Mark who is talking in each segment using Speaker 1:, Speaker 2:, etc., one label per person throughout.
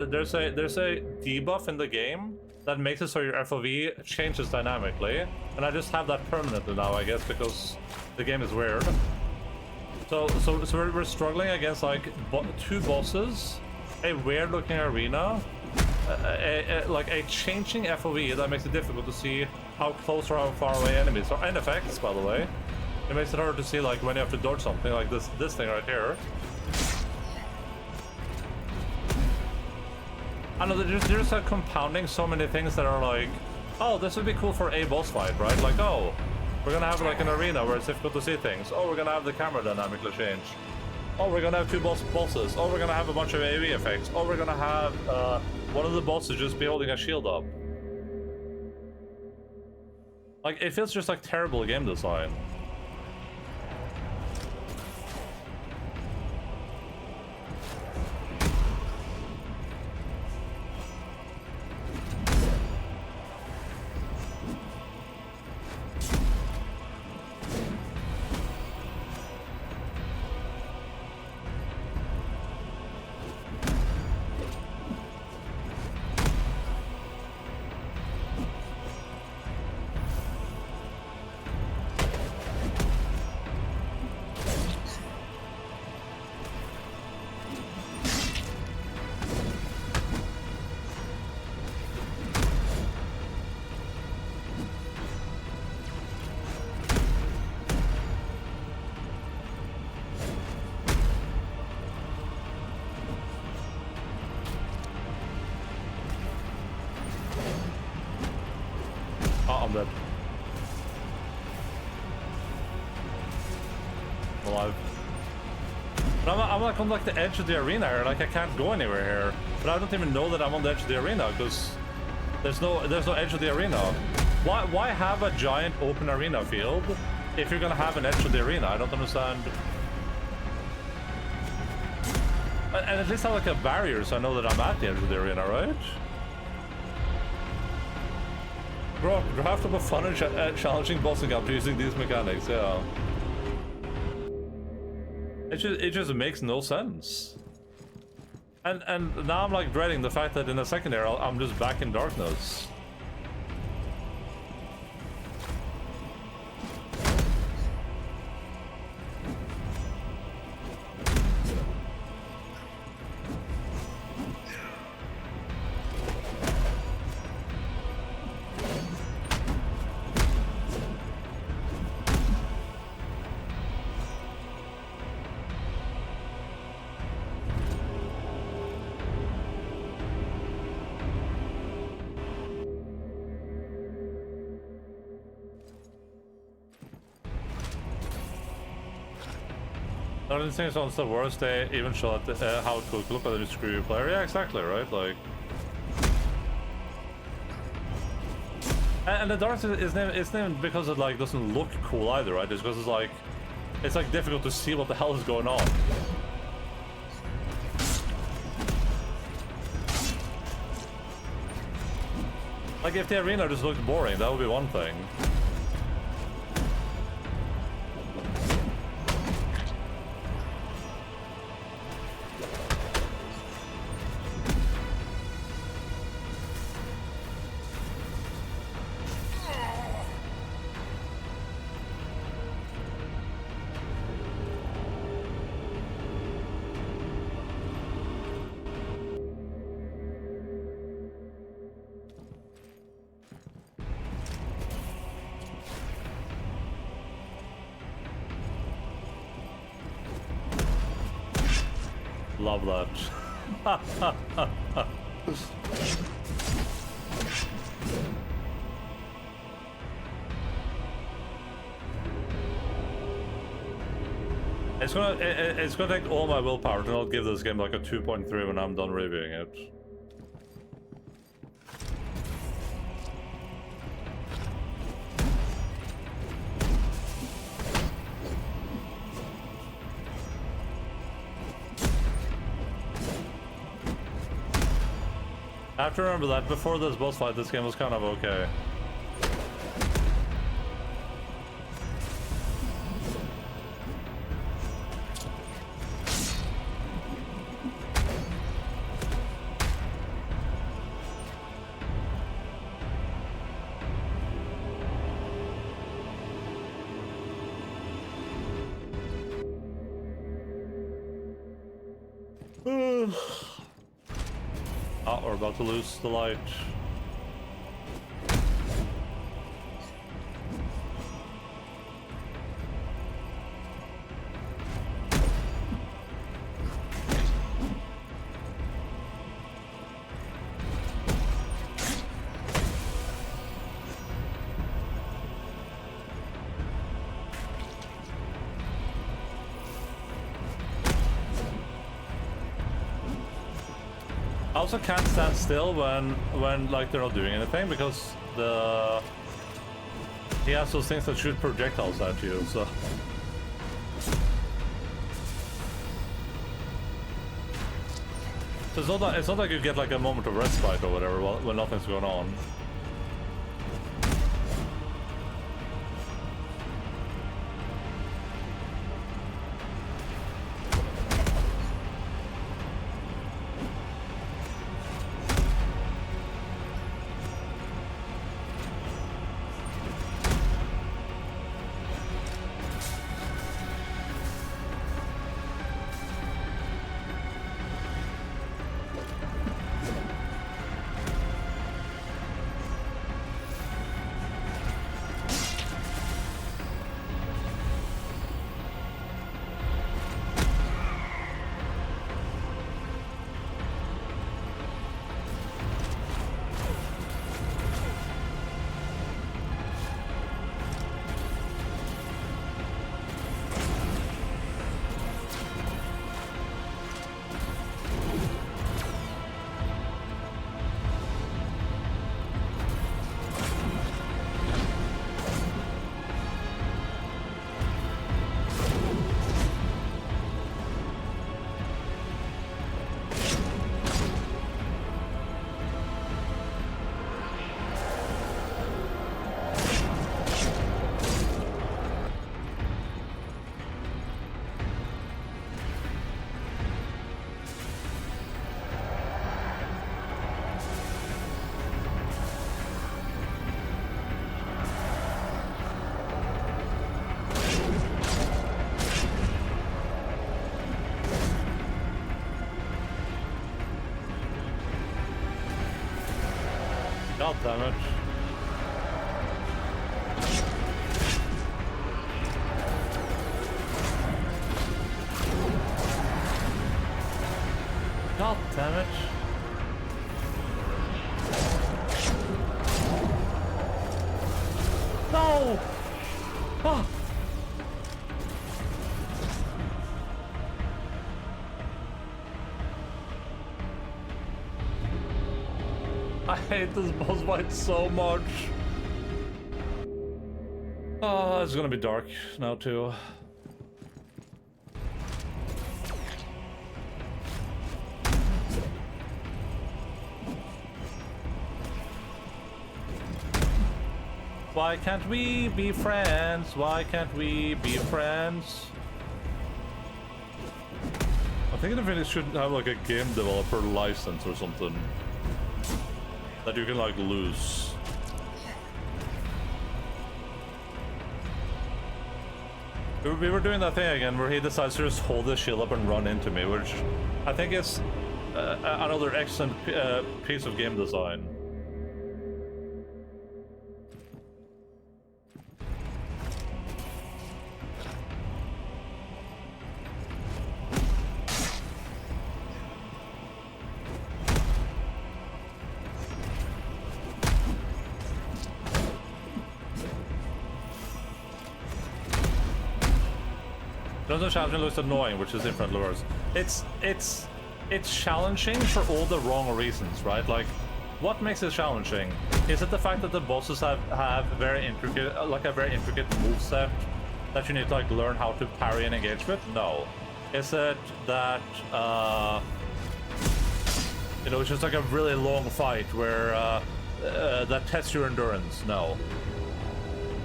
Speaker 1: There's a debuff in the game that makes it so your FOV changes dynamically, and I just have that permanently now, I guess, because the game is weird. So we're struggling against like two bosses, a weird looking arena, like a changing FOV that makes it difficult to see how close or how far away enemies are, and effects, by the way. It makes it hard to see like when you have to dodge something, like this thing right here. I know they're just like compounding so many things that are like, oh, this would be cool for a boss fight, right? Like, oh, we're gonna have like an arena where it's difficult to see things. Oh, we're gonna have the camera dynamically change. Oh, we're gonna have two bosses. Oh, we're gonna have a bunch of AoE effects. Oh, we're gonna have one of the bosses just be holding a shield up. Like, it feels just like terrible game design. I'm dead. I'm alive. But I'm like on like the edge of the arena here, like I can't go anywhere here. But I don't even know that I'm on the edge of the arena because there's no edge of the arena. Why have a giant open arena field if you're gonna have an edge of the arena? I don't understand. And at least have like a barrier so I know that I'm at the edge of the arena, right? Draft up a fun and challenging bossing up using these mechanics, yeah. It just makes no sense. And now I'm like dreading the fact that in a second here I'm just back in darkness. I don't think it's the worst. They even show how it could look at the screw player. Yeah, exactly, right? Like, and the darkness isn't even because it like doesn't look cool either, right? It's because it's like difficult to see what the hell is going on. Like if the arena just looked boring, that would be one thing. Love that. It's gonna take all my willpower to not give this game like a 2.3 when I'm done reviewing it. I have to remember that before this boss fight, this game was kind of okay. Oh, we're about to lose the light. I also can't stand still when like they're not doing anything, because he has those things that shoot projectiles at you, so it's not like you get like a moment of respite or whatever when nothing's going on. God damn it. God damn it. No! Ah! I hate this boss fight so much. Oh, it's gonna be dark now too. Why can't we be friends? Why can't we be friends? I think the Infinity should have like a game developer license or something that you can like lose. We were doing that thing again where he decides to just hold his shield up and run into me, which I think is another excellent piece of game design. Dungeon challenging looks annoying, which is different lures. It's challenging for all the wrong reasons, right? Like, what makes it challenging? Is it the fact that the bosses have very intricate, like a very intricate moveset that you need to like learn how to parry and engage with? No. Is it that you know, it's just like a really long fight where that tests your endurance? No.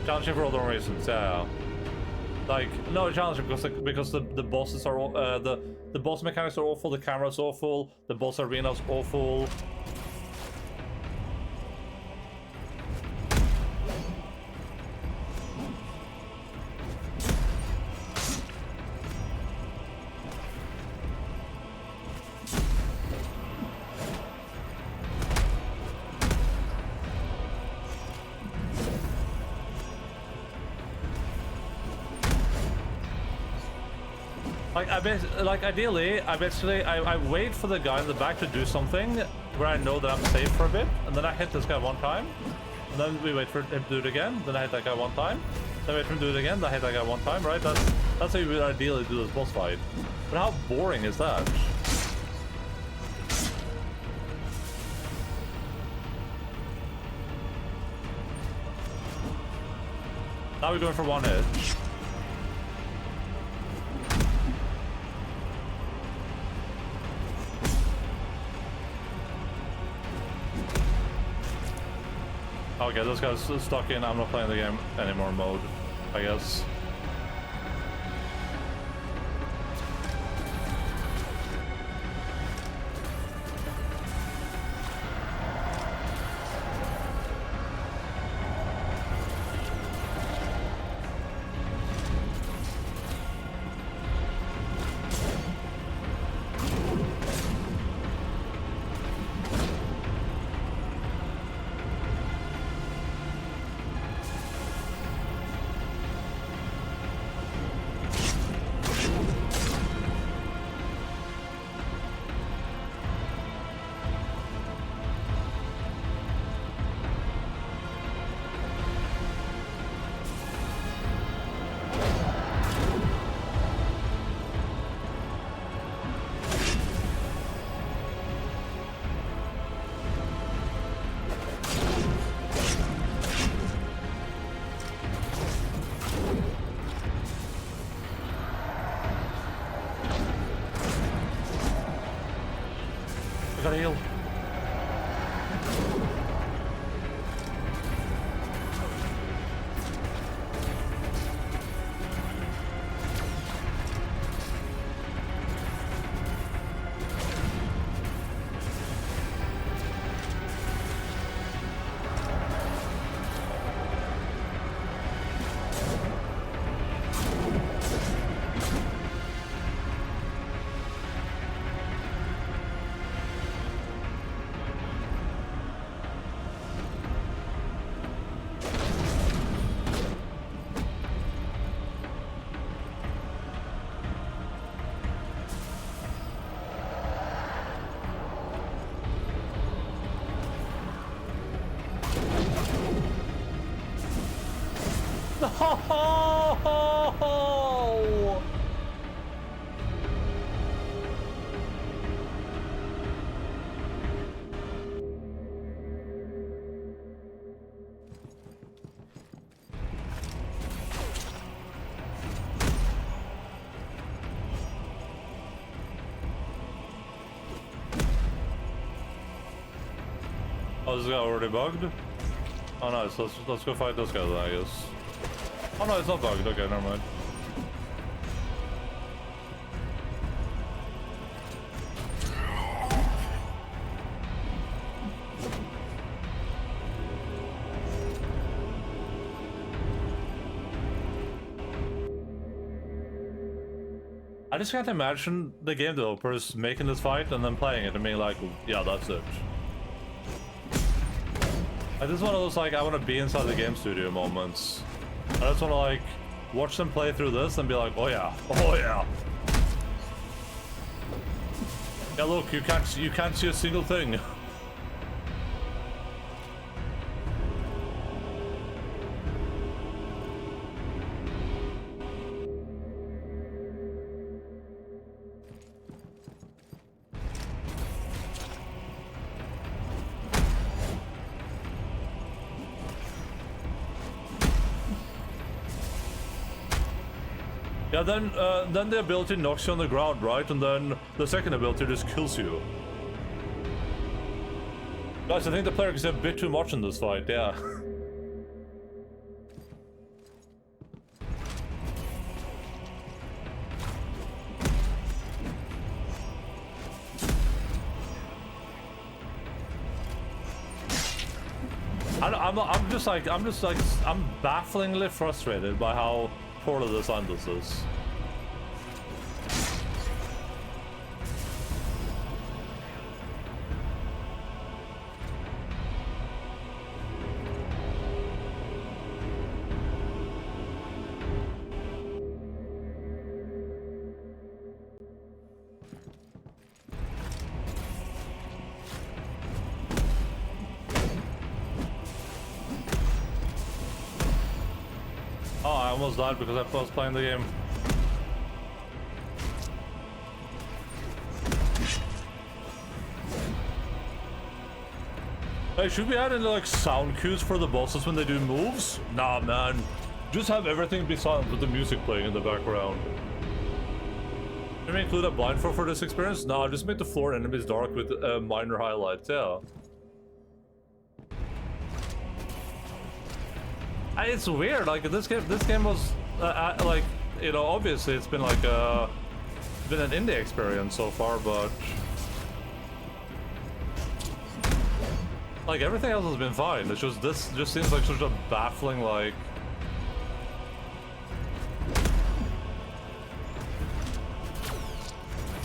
Speaker 1: Challenging for all the wrong reasons. Yeah. Like, no, challenging because the bosses are all, the boss mechanics are awful, the camera's awful, the boss arena's awful. Like ideally, I wait for the guy in the back to do something where I know that I'm safe for a bit, and then I hit this guy one time, and then we wait for him to do it again. Then I hit that guy one time, then wait for him to do it again. Then I hit that guy one time. Right? That's how you would ideally do this boss fight. But how boring is that? Now we're going for one hit. Okay, this guy's stuck in I'm not playing the game anymore mode, I guess. Gotta heal. No! Oh, this guy already bugged? Oh nice, let's go fight this guy then, I guess. Oh no, it's not bugged, okay, never mind. I just can't imagine the game developers making this fight and then playing it and being like, yeah, that's it. Like, this is one of those, like, I want to be inside the game studio moments. I just want to, like, watch them play through this and be like, oh yeah, oh yeah. Yeah, look, you can't see a single thing. Yeah, then the ability knocks you on the ground, right? And then the second ability just kills you. Guys, I think the player is a bit too much in this fight, yeah. I'm bafflingly frustrated by how poorly designed this is. almost died because I was playing the game. Hey, should we add in like sound cues for the bosses when they do moves? Nah, man. Just have everything be silent with the music playing in the background. Should we include a blindfold for this experience? Nah, just make the floor and enemies dark with minor highlights, yeah. It's weird, like this game was like, you know, obviously it's been like been an indie experience so far, but like everything else has been fine. It's just this just seems like such a baffling, like,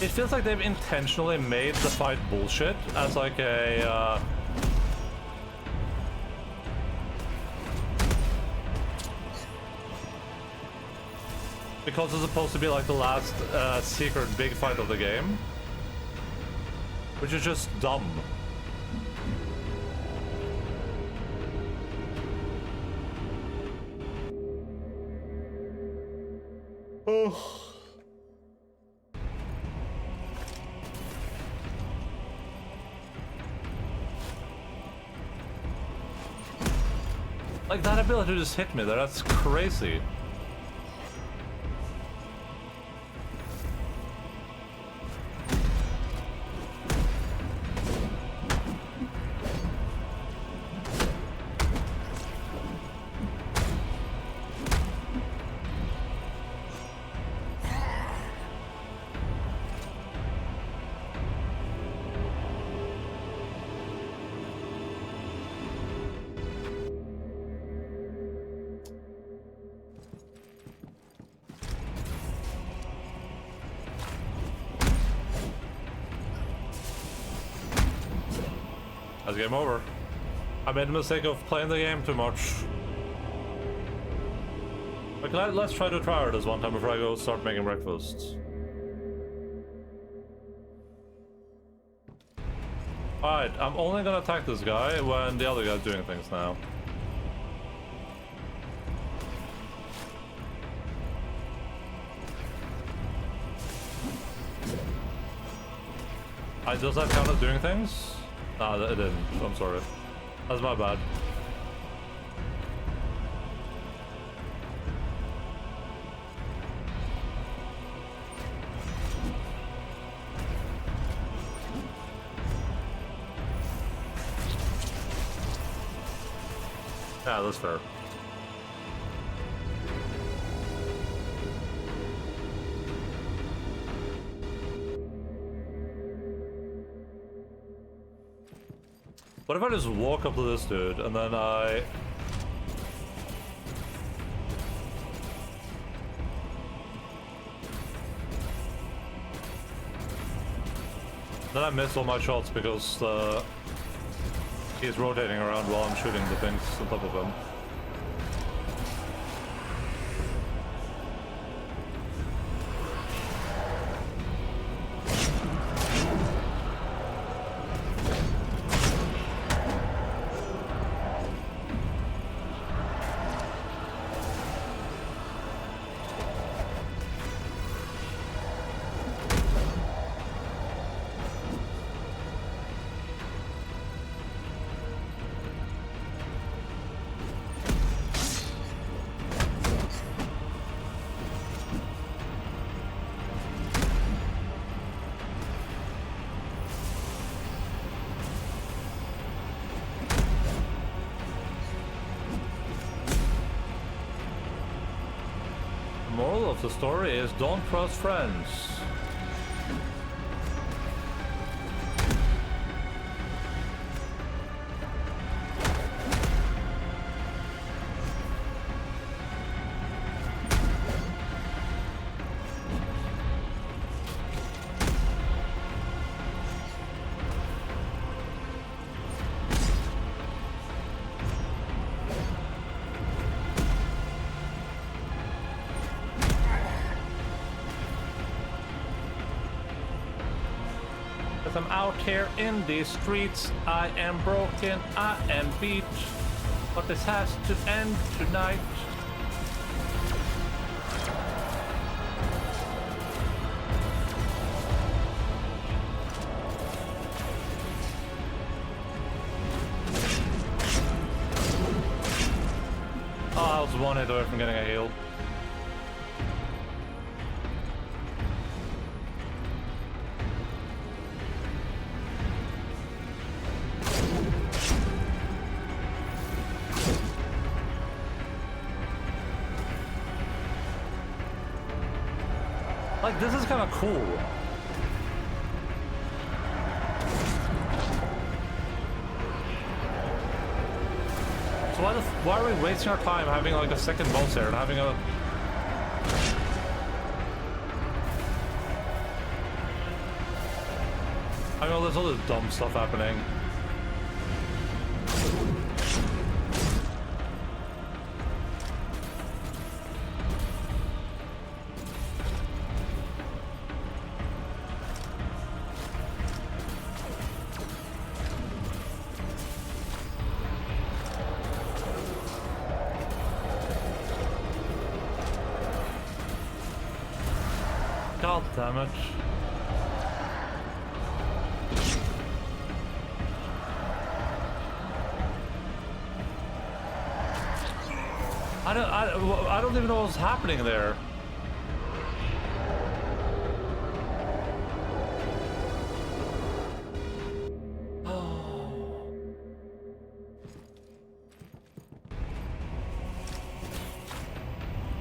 Speaker 1: it feels like they've intentionally made the fight bullshit as like a because it's supposed to be like the last secret big fight of the game, which is just dumb. Oh. Like, that ability just hit me there, that's crazy. That's game over. I made the mistake of playing the game too much. Okay, let's try to try this one time before I go start making breakfast. Alright, I'm only gonna attack this guy when the other guy's doing things now. Does that count as doing things? Nah, it didn't. I'm sorry. That's my bad. Yeah, that's fair. What if I just walk up to this dude and then I... Then I miss all my shots because he's rotating around while I'm shooting the things on top of him. Moral of the story is don't trust friends. I'm out here in these streets, I am broken, I am beat, but this has to end tonight. was one hit away from getting a heal. Like, this is kind of cool. So why are we wasting our time having like a second boss here and having a... I mean, there's all this dumb stuff happening. God damn it. I don't even know what's happening there.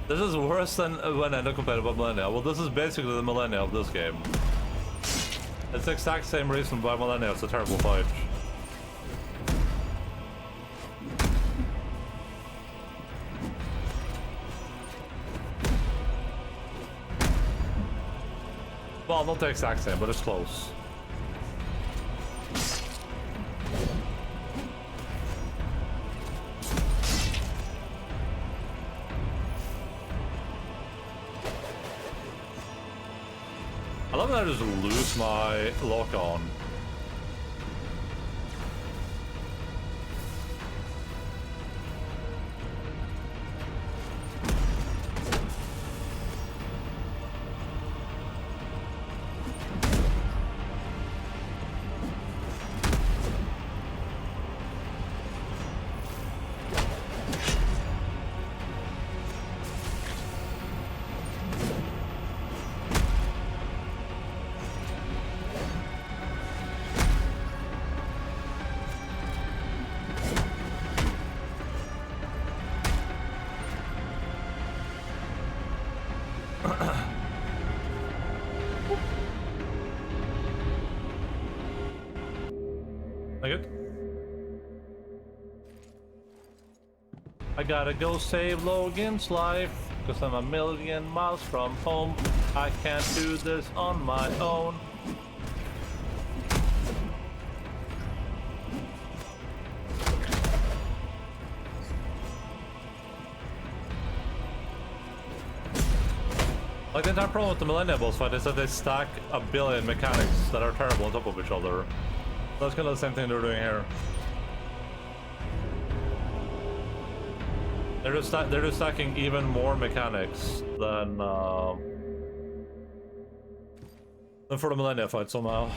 Speaker 1: This is worse than when Endo complained about Millennia. Well, this is basically the Millennia of this game. It's the exact same reason why Millennia is a terrible fight. Well, not the exact same, but it's close. I love that I just lose my lock on. I gotta go save Logan's life, cause I'm a million miles from home. I can't do this on my own. Like, the entire problem with the Millennia boss fight is that they stack a billion mechanics that are terrible on top of each other. That's kind of the same thing they're doing here. They're just stacking even more mechanics than for the Millennia fight somehow.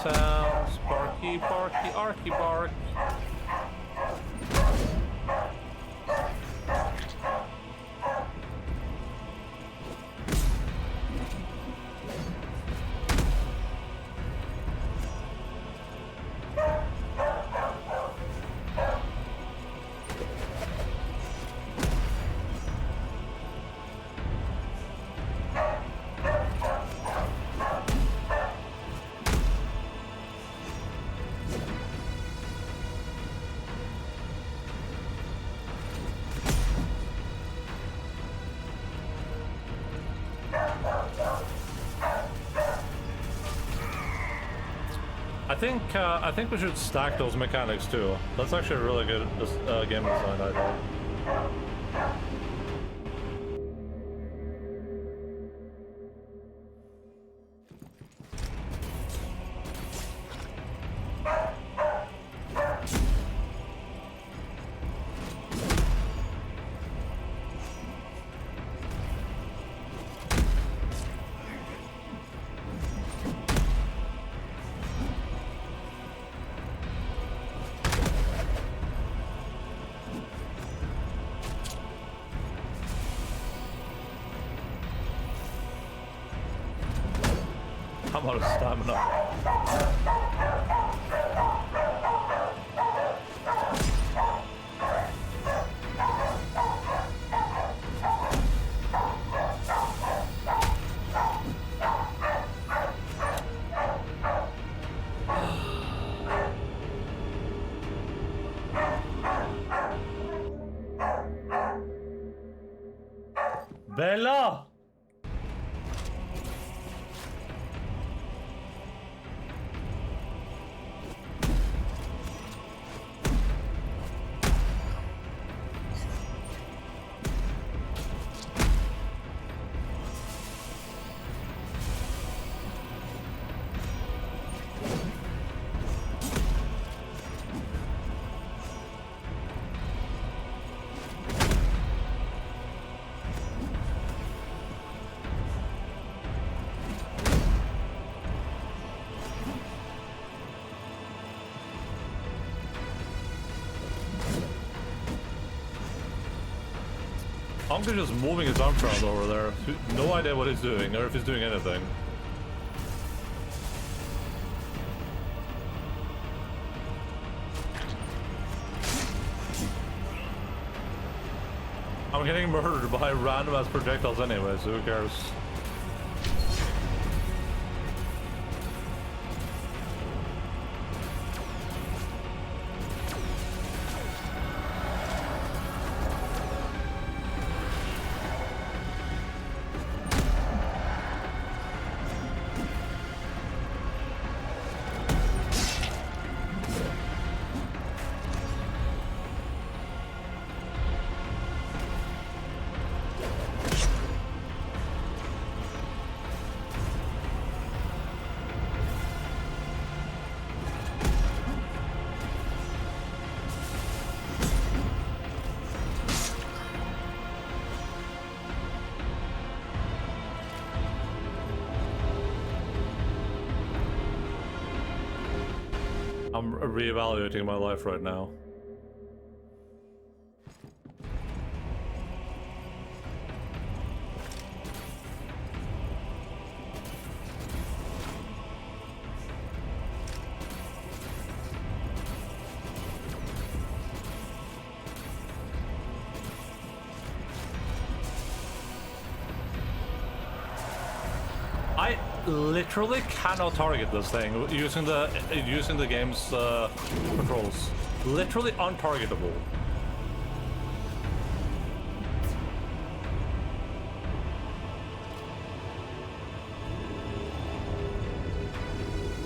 Speaker 1: sounds. Barky, barky, arky bark. I think we should stack those mechanics too. That's actually a really good game design idea. I'm out of stamina. Bella! Uncle just moving his arms around over there. No idea what he's doing, or if he's doing anything. I'm getting murdered by random ass projectiles anyway, so who cares? I'm reevaluating my life right now. I literally cannot target this thing using the game's controls. Literally untargetable.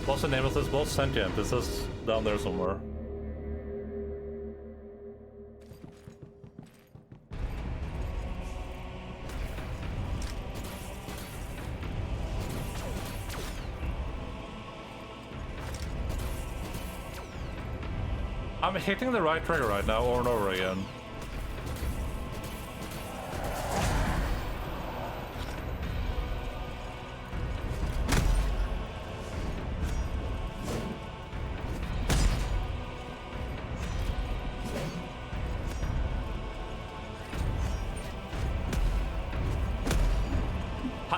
Speaker 1: What's the name of this boss? Sentient. This is down there somewhere. I'm hitting the right trigger right now, over and over again.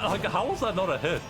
Speaker 1: Like, how was that not a hit?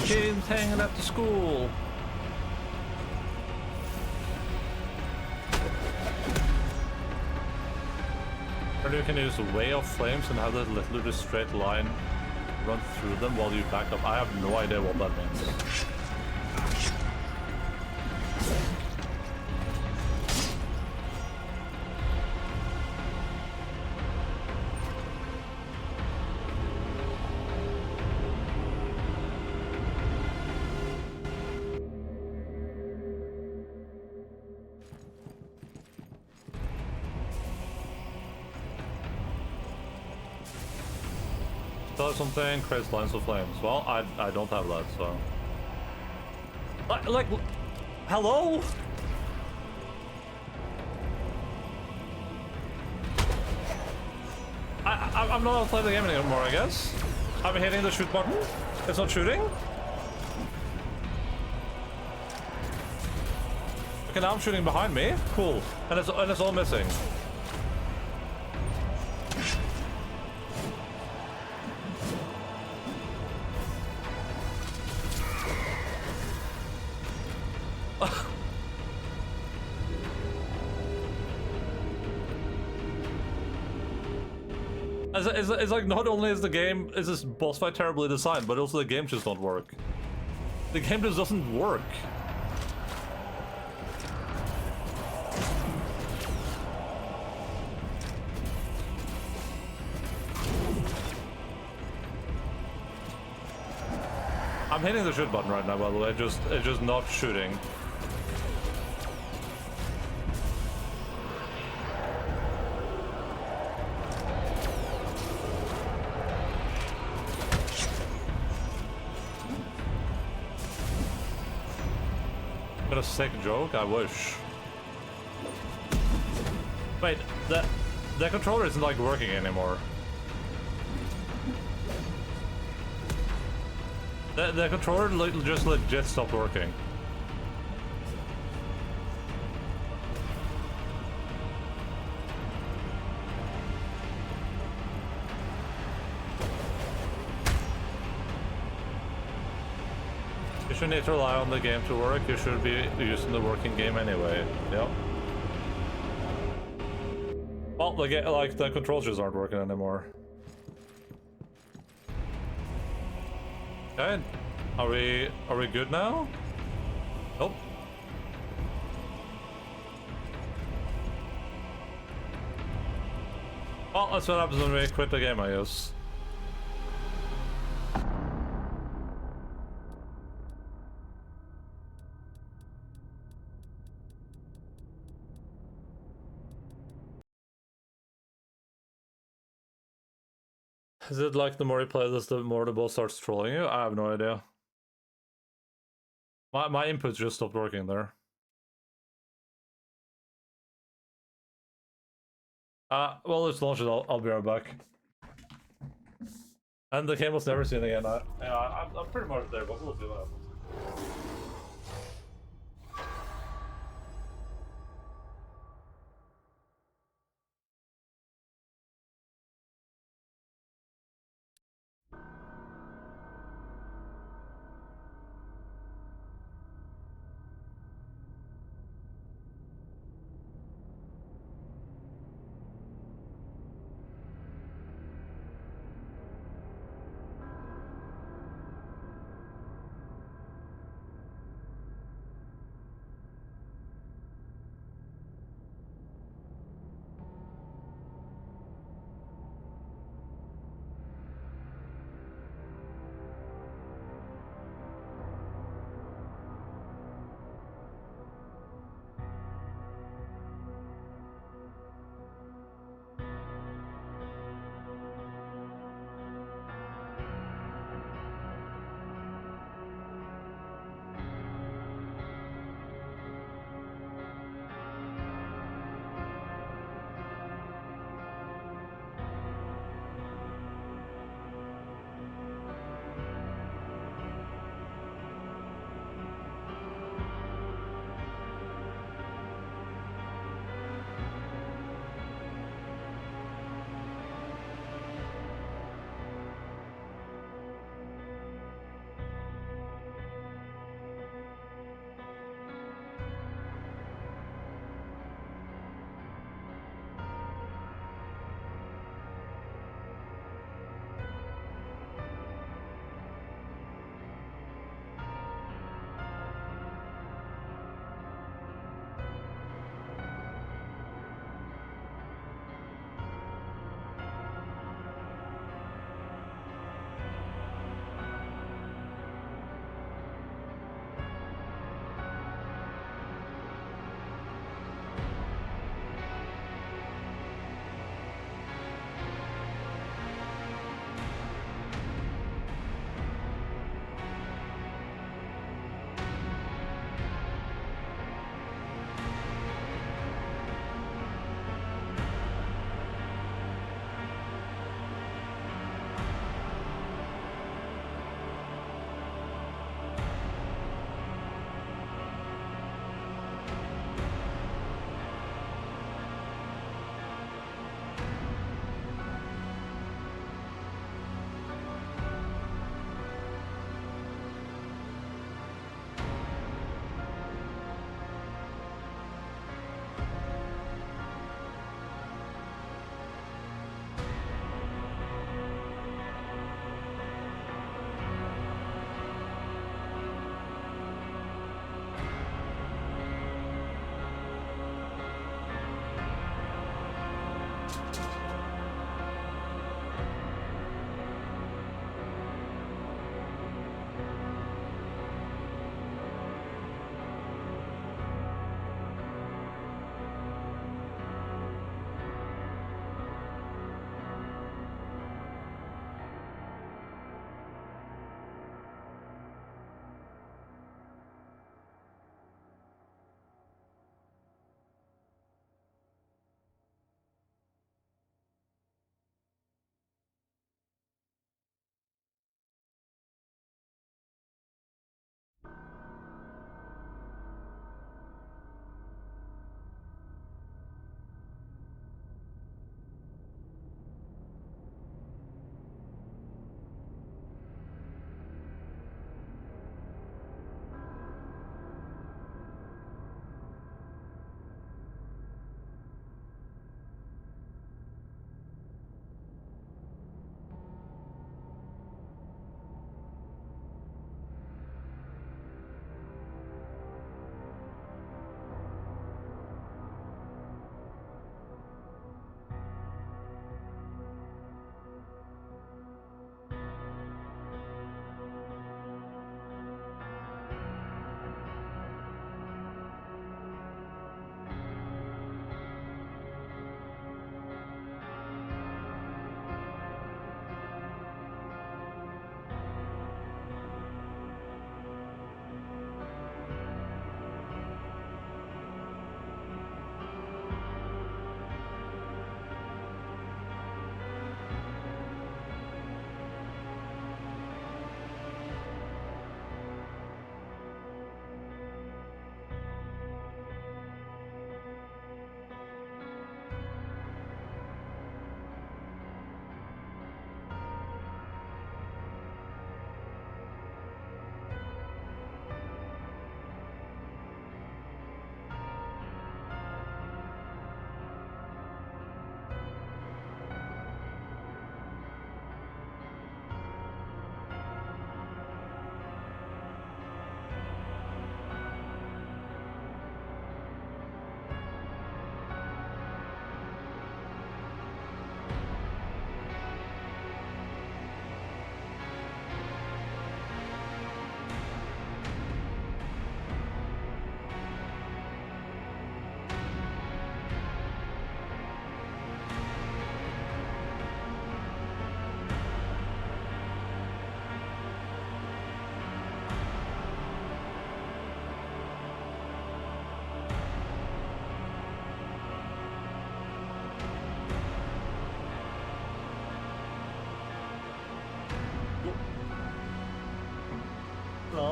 Speaker 1: Kids hanging at the school. Or you can use Way of Flames and have that literally straight line run through them while you back up. I have no idea what that means. Something creates lines of flames. Well, I don't have that, so like hello. I'm not gonna play the game anymore. I guess I'm hitting the shoot button. It's not shooting. Okay, now I'm shooting behind me. Cool, and it's all missing. It's like not only is this boss fight terribly designed, but also the game just don't work. The game just doesn't work. I'm hitting the shoot button right now, by the way. It's just not shooting. A sick joke? I wish. Wait, the controller isn't like working anymore. The controller just legit stopped working. You need to rely on the game to work. You should be using the working game anyway. Yep. Well, the controls just aren't working anymore. Okay, are we good now? Nope. Well, that's what happens when we quit the game, I guess. Is it like the more you play this, the more the boss starts trolling you? I have no idea. My input just stopped working there. Well, let's launch it. I'll be right back. And the game was never seen again. I'm pretty much there, but we'll see what happens.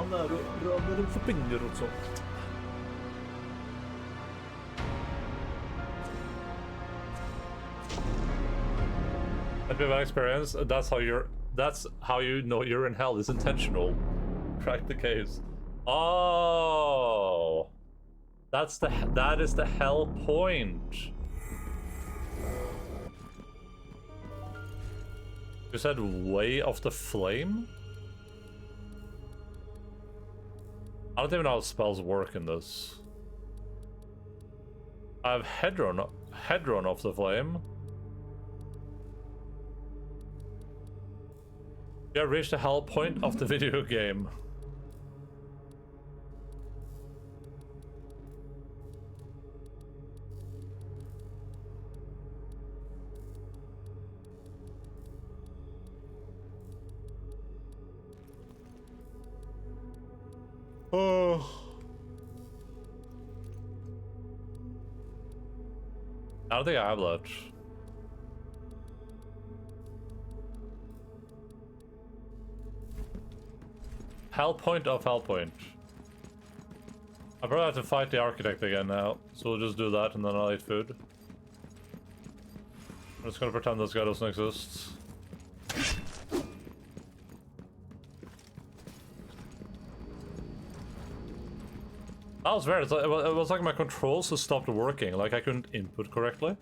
Speaker 2: han er og raner dem for penger og sånt.
Speaker 1: That'd be a bad experience. That's how you know you're in hell. It's intentional. Crack the case. Oh, that is the Hellpoint. You said Way of the Flame? I don't even know how spells work in this. I have Hedron of the Flame. You have reached the hell point of the video game. Oh. I don't think I have that. Hellpoint of Hellpoint. I probably have to fight the architect again now, so we'll just do that and then I'll eat food. I'm just gonna pretend this guy doesn't exist. That was weird. It was like my controls just stopped working, like I couldn't input correctly.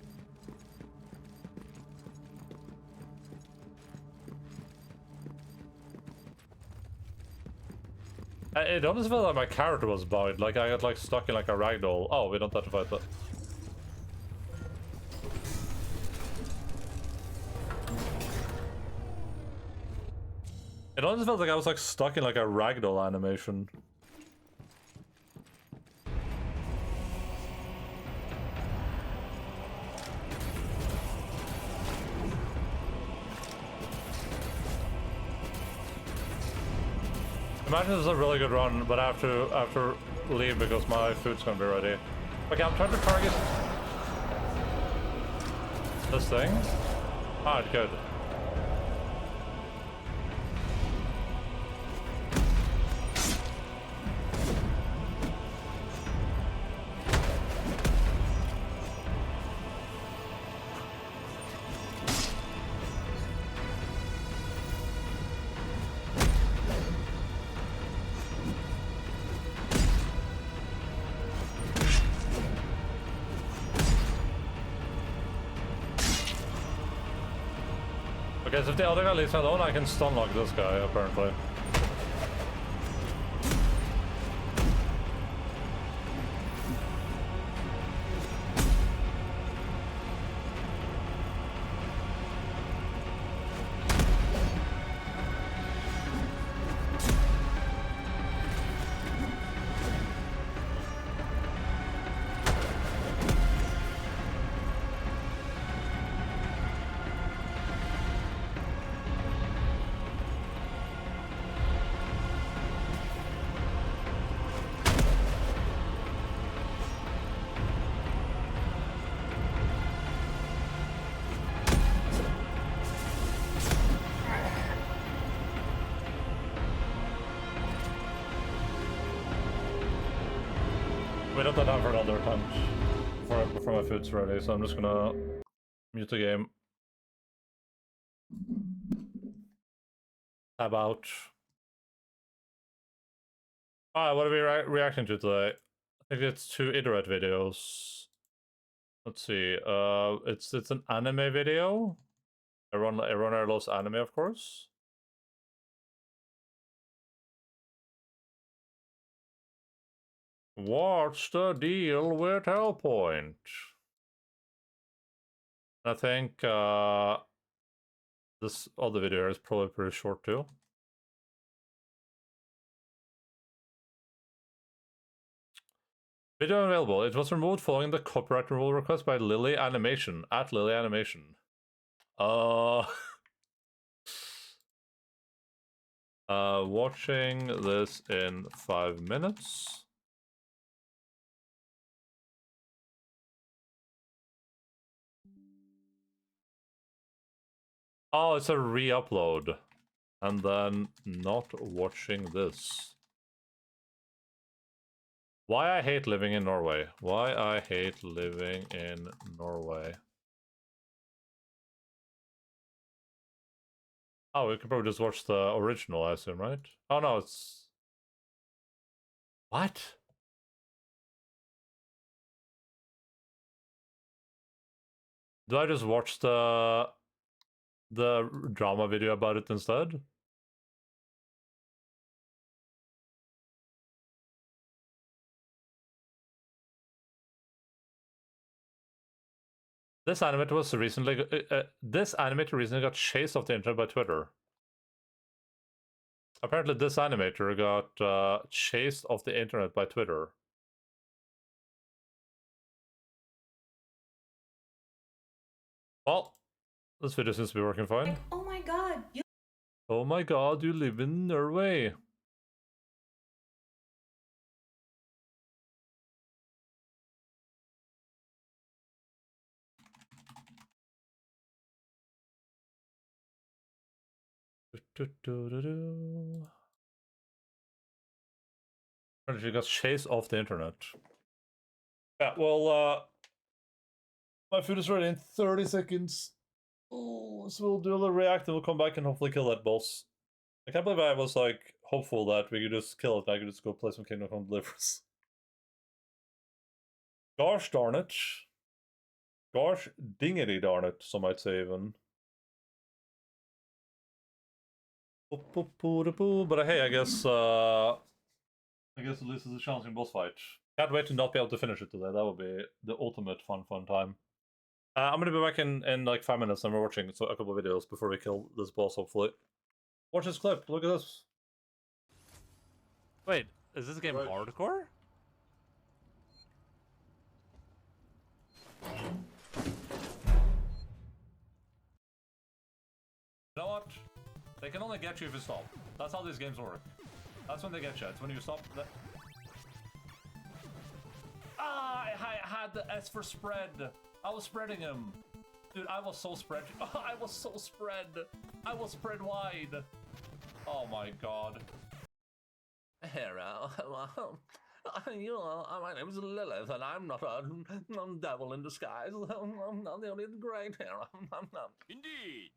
Speaker 1: It almost felt like my character was bugged, like I got like stuck in like a ragdoll. Oh, we don't have to fight that. It almost felt like I was like stuck in like a ragdoll animation. Imagine this is a really good run, but I have to leave because my food's gonna be ready. Okay, I'm trying to target this thing. Alright, good. Okay, so if the other guy leaves me alone, I can stunlock this guy, apparently. We don't have time for another attempt before my food's ready, so I'm just gonna mute the game. Tab out. Alright, what are we reacting to today? I think it's 2 iterate videos. Let's see. It's an anime video. Everyone loves anime, of course. What's the deal with Hellpoint? I think this other video is probably pretty short too. Video available. It was removed following the copyright removal request by Lily Animation at Lily Animation. Watching this in 5 minutes. Oh, it's a re-upload. And then not watching this. Why I hate living in Norway. Why I hate living in Norway. Oh, we can probably just watch the original, I assume, right? Oh no, it's... What? Do I just watch the drama video about it instead? This animator was recently this animator recently got chased off the internet by Twitter. Apparently, this animator got chased off the internet by Twitter. Well, this video seems to be working fine.
Speaker 3: Like, oh my god, you
Speaker 1: Oh my god, you live in Norway. Apparently, she got chased off the internet. Yeah, well, my food is ready in 30 seconds. Oh, so we'll do a little react and we'll come back and hopefully kill that boss. I can't believe I was like hopeful that we could just kill it. I could just go play some Kingdom Come Deliverance. Gosh darn it. Gosh dingity darn it, some might say even. But hey, I guess at least it's a challenging boss fight. Can't wait to not be able to finish it today. That would be the ultimate fun time. I'm gonna be back in like 5 minutes and we're watching a couple of videos before we kill this boss, hopefully. Watch this clip, look at this. Wait, is this game hardcore? You know what? They can only get you if you stop. That's how these games work. That's when they get you. It's when you stop. Ah, I had the S for spread. I was spreading him. Dude, I was so spread. I was so spread. I was spread wide. Oh my god. Hello. You know, my name is Lilith, and I'm not a devil in disguise. I'm not the only great here. I'm not.
Speaker 4: Indeed.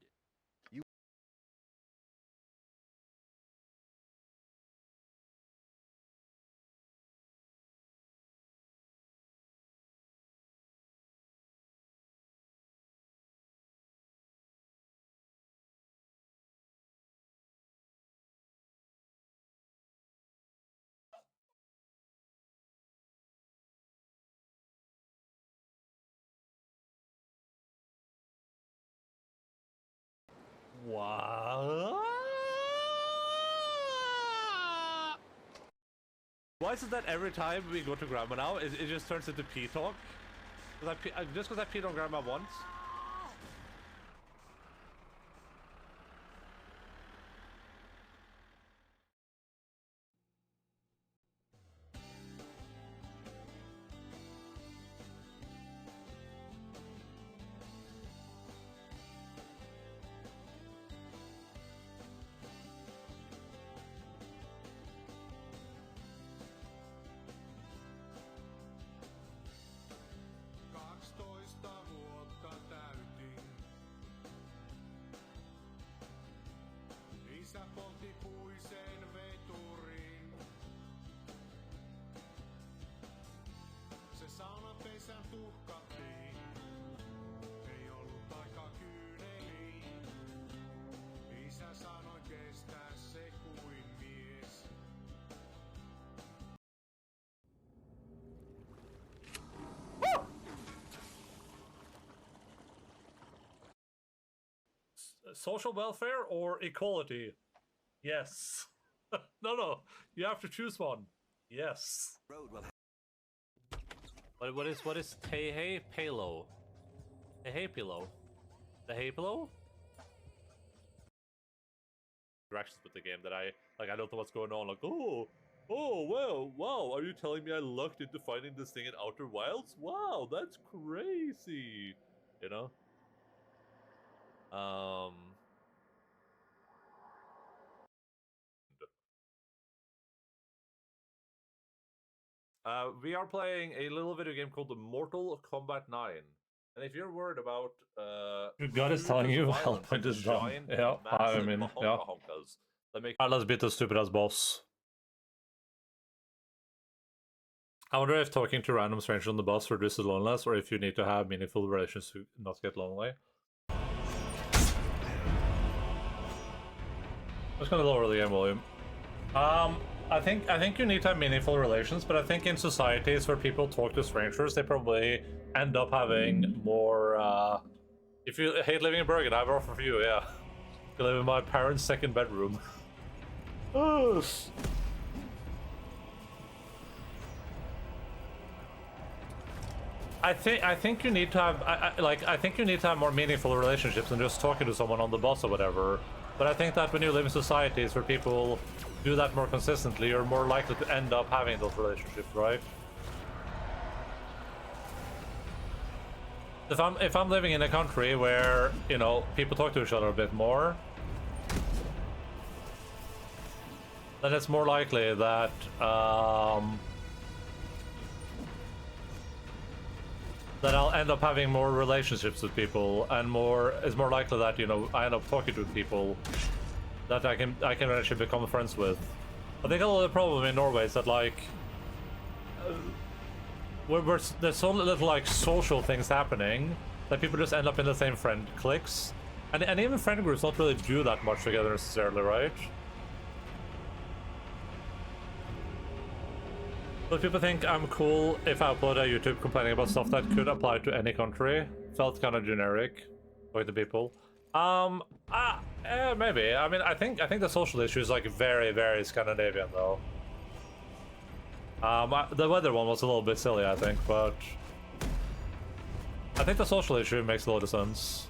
Speaker 1: What? Why is it that every time we go to grandma now, it just turns into pee talk? Just because I peed on grandma once? Social welfare or equality? Yes. No. You have to choose one. Yes. What is hey palo? Hey pillow? The hey pillow? Directions with the game that I don't know what's going on. Like, oh well, wow. Are you telling me I lucked into finding this thing in Outer Wilds? Wow, that's crazy. You know. We are playing a little video game called the Mortal Kombat 9. And if you're worried about
Speaker 2: God is telling you
Speaker 1: violence
Speaker 2: Hellpoint
Speaker 1: and
Speaker 2: is dumb.
Speaker 1: giant,
Speaker 2: Yeah, I
Speaker 1: massive
Speaker 2: mean, yeah.
Speaker 1: bahonka-honkas that make
Speaker 2: Let's beat the stupid ass boss. I wonder if talking to random strangers on the bus reduces loneliness, or if you need to have meaningful relations to not get lonely. I'm just gonna lower the game volume. I think you need to have meaningful relations, but I think in societies where people talk to strangers, they probably end up having more. If you hate living in Bergen, I have an offer for you. Yeah, you live in my parents' second bedroom. I think you need to have I think you need to have more meaningful relationships than just talking to someone on the bus or whatever. But I think that when you live in societies where people do that more consistently, you're more likely to end up having those relationships, right? If I'm living in a country where, you know, people talk to each other a bit more, then it's more likely that that I'll end up having more relationships with people, and it's more likely that, you know, I end up talking to people that I can actually become friends with. I think a lot of the problem in Norway is that, like, there's so little like social things happening that people just end up in the same friend cliques, and even friend groups don't really do that much together necessarily, right? But people think I'm cool if I upload a YouTube complaining about stuff that could apply to any country. Felt kind of generic, like the people. Maybe. I mean, I think the social issue is like very, very Scandinavian though. The weather one was a little bit silly, I think, but I think the social issue makes a lot of sense.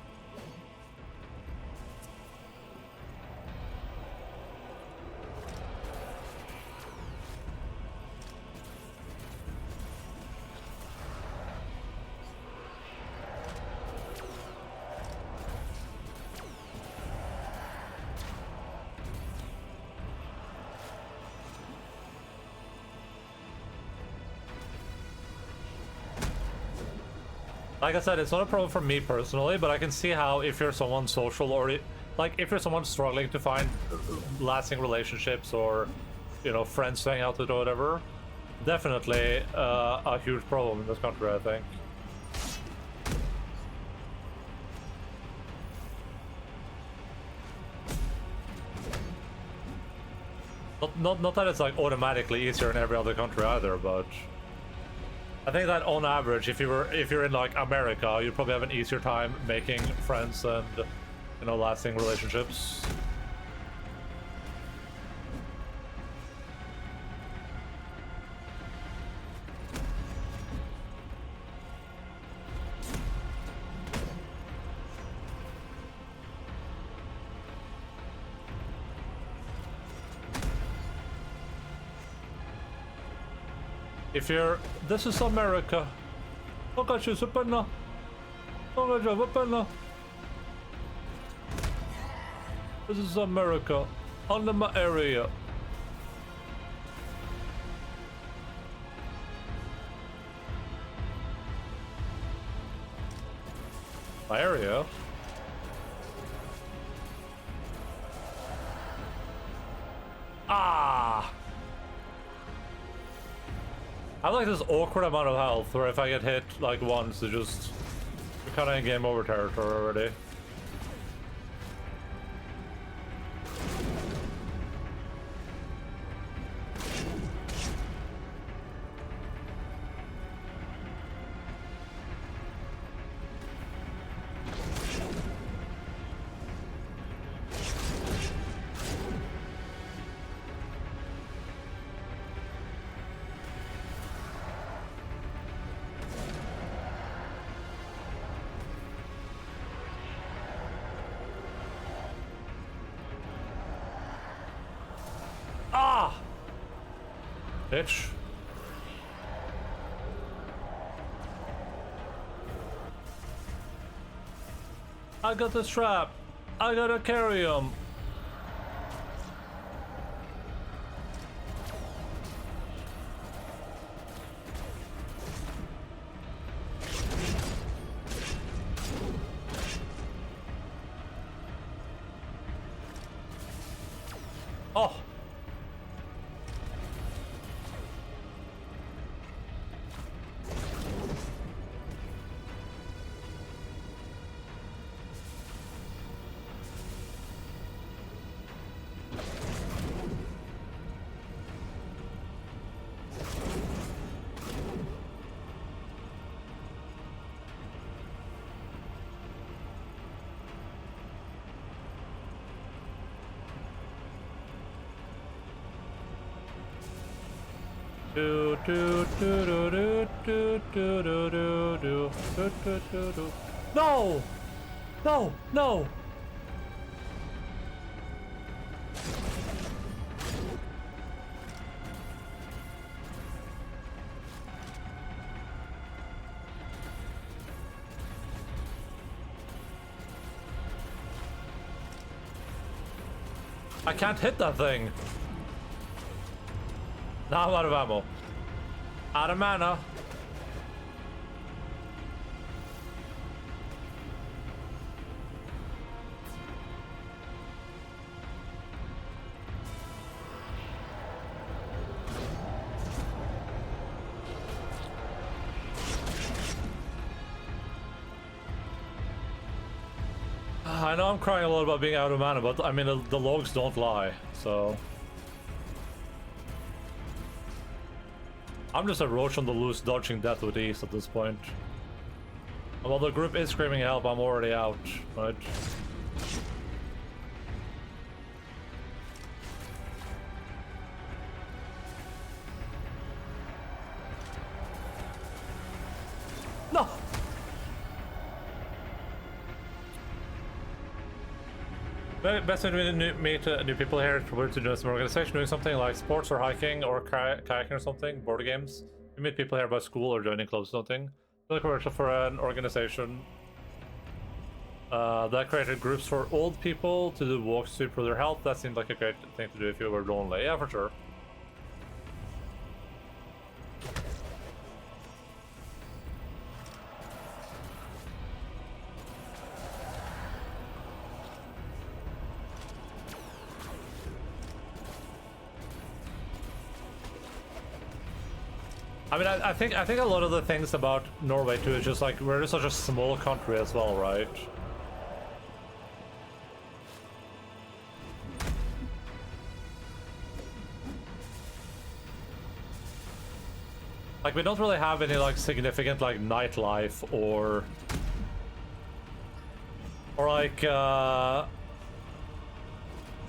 Speaker 2: Like I said, it's not a problem for me personally, but I can see how if you're someone social or like if you're someone struggling to find lasting relationships or, you know, friends to hang out with or whatever, definitely a huge problem in this country, I think. Not that it's like automatically easier in every other country either, but I think that on average, if you're in like America, you probably have an easier time making friends and, you know, lasting relationships. If you're... This is America. This is America. Under my area. My area? Ah! I have like this awkward amount of health where if I get hit like once, it just... We're kind of in game over territory already. Bitch. I got the strap. I gotta carry him.
Speaker 1: Oh! Do do do do do do do do do do do do do. No! No! No! I can't hit that thing. Now I'm out of ammo. Out of mana. I know I'm crying a lot about being out of mana, but I mean the logs don't lie, so... I'm just a roach on the loose, dodging death with ease at this point. And while the group is screaming help, I'm already out, right? No! Best way to meet new people here is probably to join some organization doing something like sports or hiking or kayaking or something, board games. You meet people here by school or joining clubs or something. Look commercial for an organization that created groups for old people to do walks to improve their health. That seemed like a great thing to do if you were lonely. Yeah, for sure. I mean, I think a lot of the things about Norway too is just like we're just such a small country as well, right? Like we don't really have any like significant like nightlife or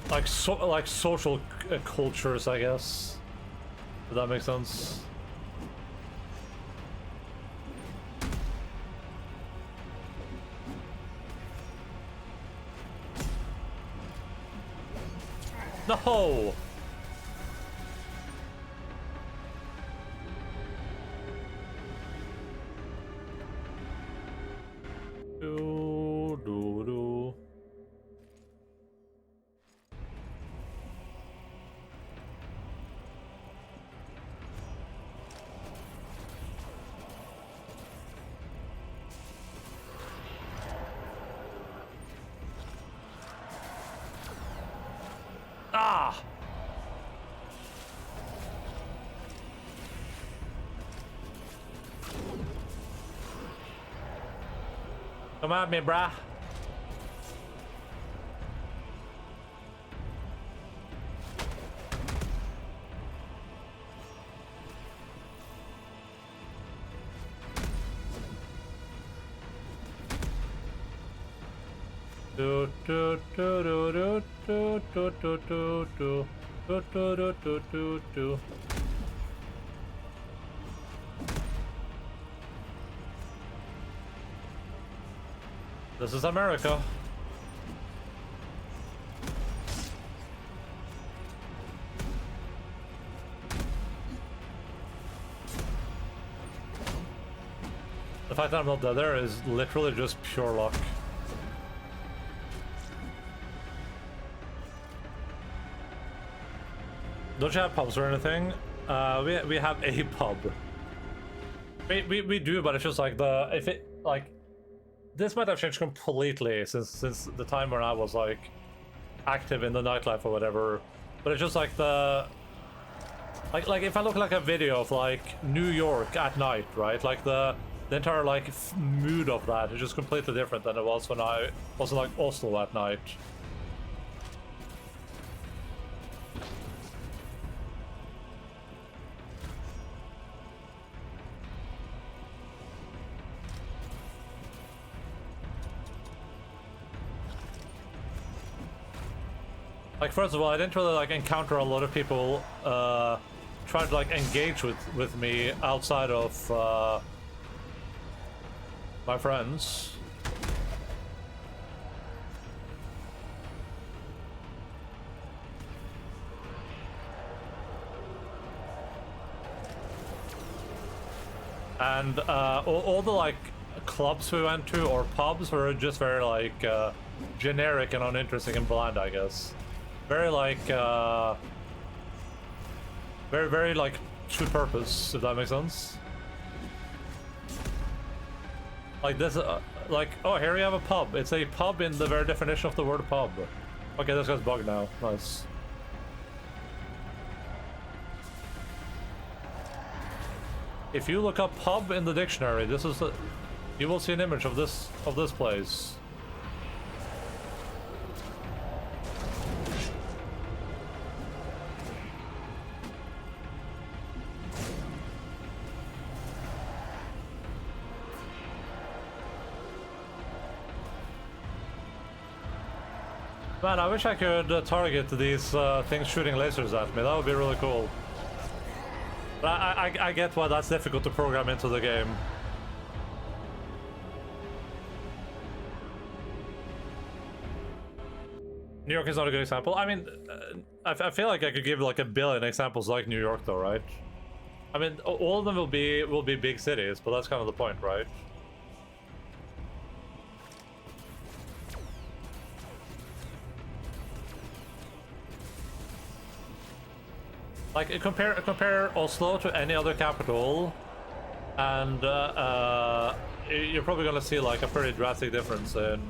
Speaker 1: like social cultures, I guess. Does that make sense? No! Do, do, do. Ah! Come at me, brah. Do do do do do do do do do do do do do do do. This is America. The fact that I'm not dead there is literally just pure luck. Don't you have pubs or anything? We have a pub. We do, but it's just like this might have changed completely since the time when I was like active in the nightlife or whatever. but it's just like the like if I look like a video of like New York at night, right? Like the entire like mood of that is just completely different than it was when I was in like Oslo at night. Like, first of all, I didn't really like encounter a lot of people try to like engage with me outside of my friends. And all the like clubs we went to or pubs were just very like generic and uninteresting and bland, I guess. Very like very like to purpose, if that makes sense. Like this, like, oh, here we have a pub. It's a pub in the very definition of the word pub. Okay, this guy's bugged now. Nice. If you look up pub in the dictionary, this is the, you will see an image of this place. Man, I wish I could target these things shooting lasers at me. That would be really cool. But I get why that's difficult to program into the game. New York is not a good example. I mean, I feel like I could give like a billion examples like New York, though, right? I mean, all of them will be big cities, but that's kind of the point, right? Like, compare Oslo to any other capital, and you're probably gonna see like a pretty drastic difference in.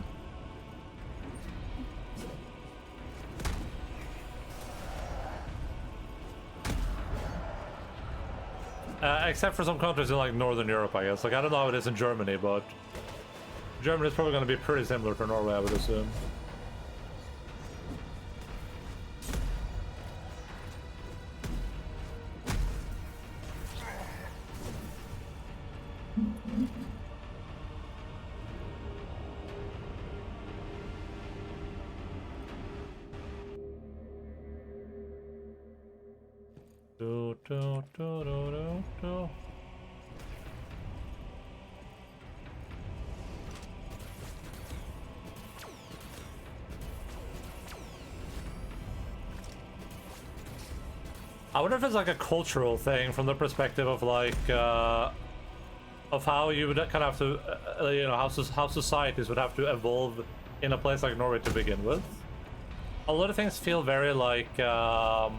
Speaker 1: Except for some countries in like Northern Europe, I guess. Like, I don't know how it is in Germany, but Germany is probably gonna be pretty similar to Norway, I would assume. Do. I wonder if it's like a cultural thing from the perspective of like of how you would kind of have to you know, how societies would have to evolve in a place like Norway to begin with. A lot of things feel very like I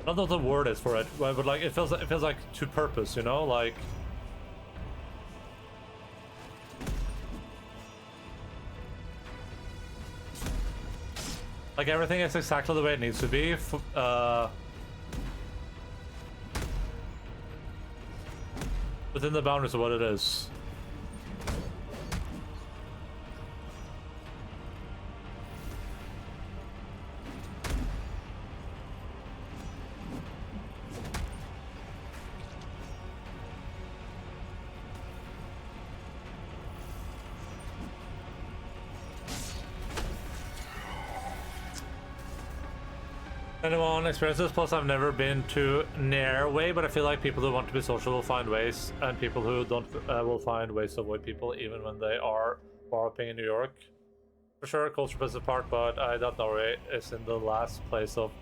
Speaker 1: don't know what the word is for it, but like it feels like to purpose, you know, like everything is exactly the way it needs to be. Within the boundaries of what it is. Anyone experience this? Plus, I've never been to Norway, but I feel like people who want to be social will find ways, and people who don't will find ways to avoid people even when they are warping in New York. For sure, culture plays a part, but I doubt Norway is in the last place of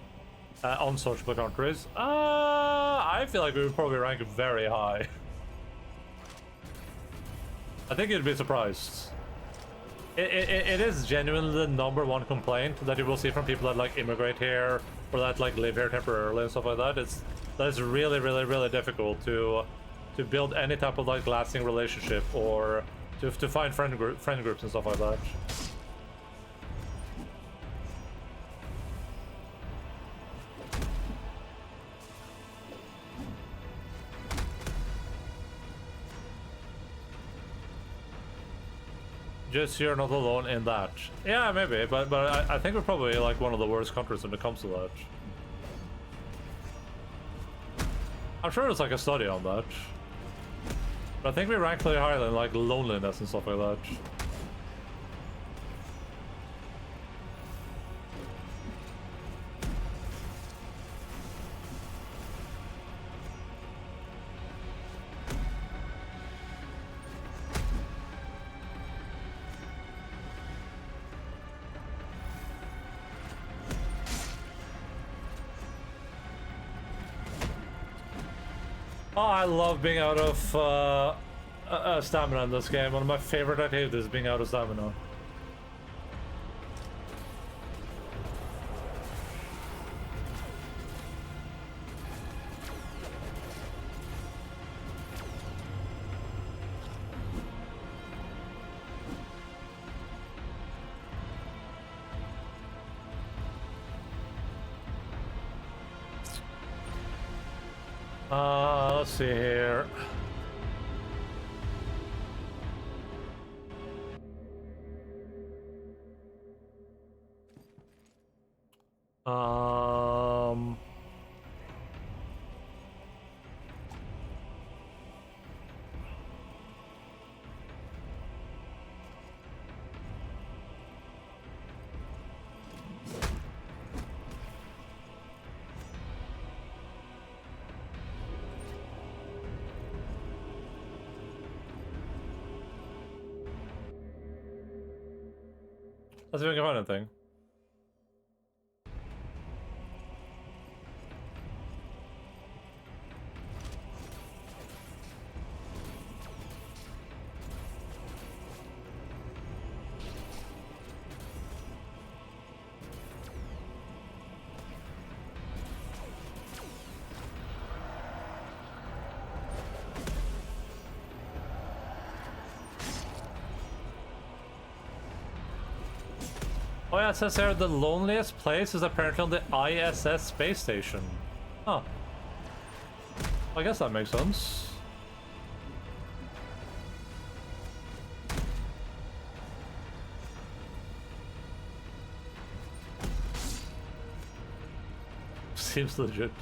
Speaker 1: unsociable countries. I feel like we would probably rank very high. I think you'd be surprised. It is genuinely the #1 complaint that you will see from people that like immigrate here or that like live here temporarily and stuff like that. That is really difficult to build any type of like lasting relationship or to find friend groups and stuff like that. Just you're not alone in that. Yeah, maybe, but I think we're probably like one of the worst countries when it comes to that. I'm sure there's like a study on that. But I think we rank pretty higher than like loneliness and stuff like that. Oh, I love being out of stamina in this game. One of my favorite activities is being out of stamina. Let's see here. Um... Let's see if we can find anything. Oh yeah, it says here the loneliest place is apparently on the ISS space station. Huh. I guess that makes sense. Seems legit.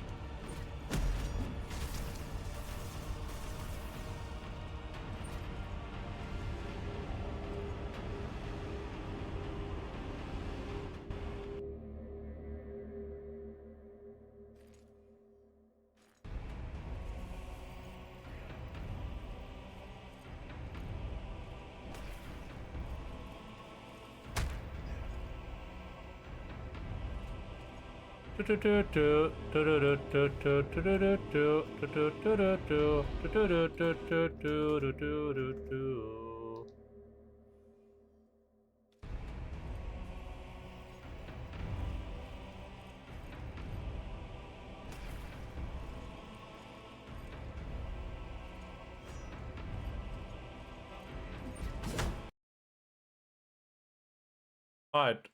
Speaker 1: Alright.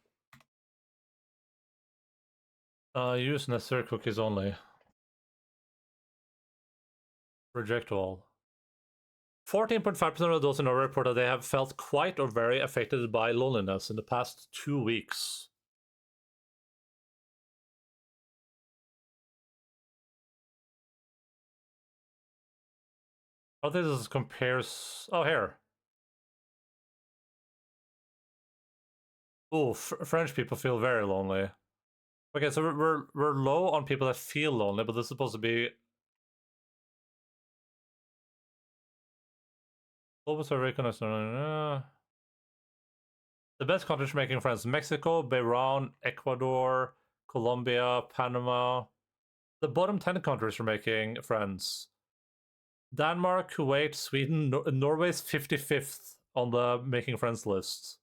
Speaker 1: Use necessary cookies only. Reject all. 14.5% of those in our report that they have felt quite or very affected by loneliness in the past 2 weeks. How this compares... Oh, here. Oh, French people feel very lonely. Okay, so we're low on people that feel lonely, but this is supposed to be... Global survey connection. The best countries for making friends: Mexico, Bahrain, Ecuador, Colombia, Panama. The bottom 10 countries for making friends: Denmark, Kuwait, Sweden, Norway's 55th on the making friends list.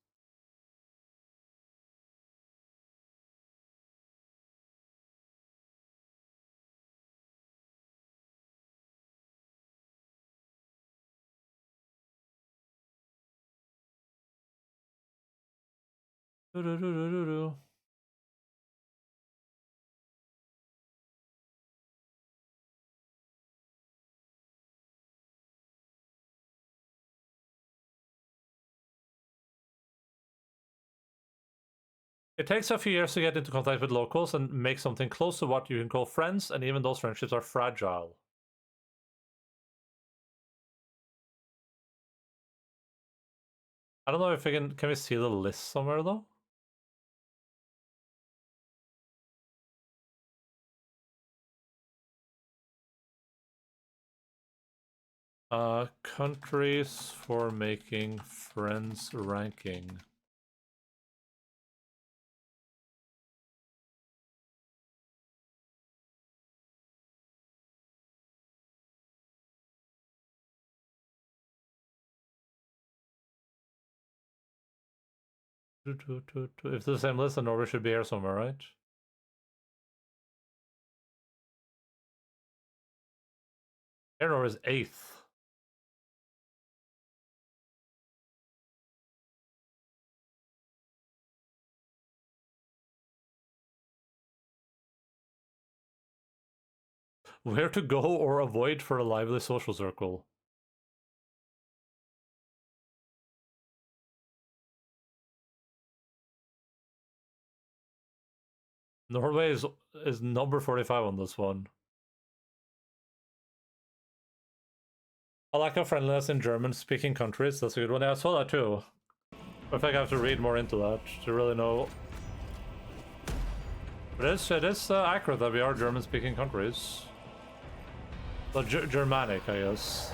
Speaker 1: It takes a few years to get into contact with locals and make something close to what you can call friends, and even those friendships are fragile. I don't know if we can we see the list somewhere though? Countries for making friends ranking. If it's the same list, then Norway should be here somewhere, right? Here Norway is 8th. Where to go or avoid for a lively social circle? Norway is number 45 on this one. I lack of friendliness in German-speaking countries. That's a good one. Yeah, I saw that too. I think I have to read more into that to really know. It is accurate that we are German-speaking countries. But Germanic, I guess.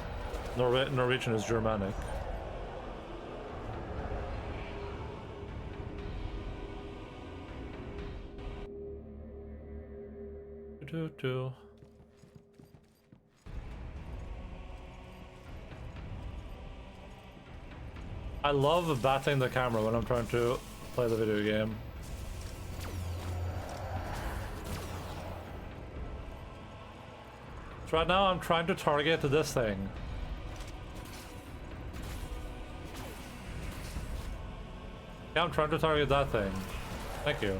Speaker 1: Norwegian is Germanic. I love battling the camera when I'm trying to play the video game. So right now I'm trying to target this thing. Yeah, I'm trying to target that thing. Thank you.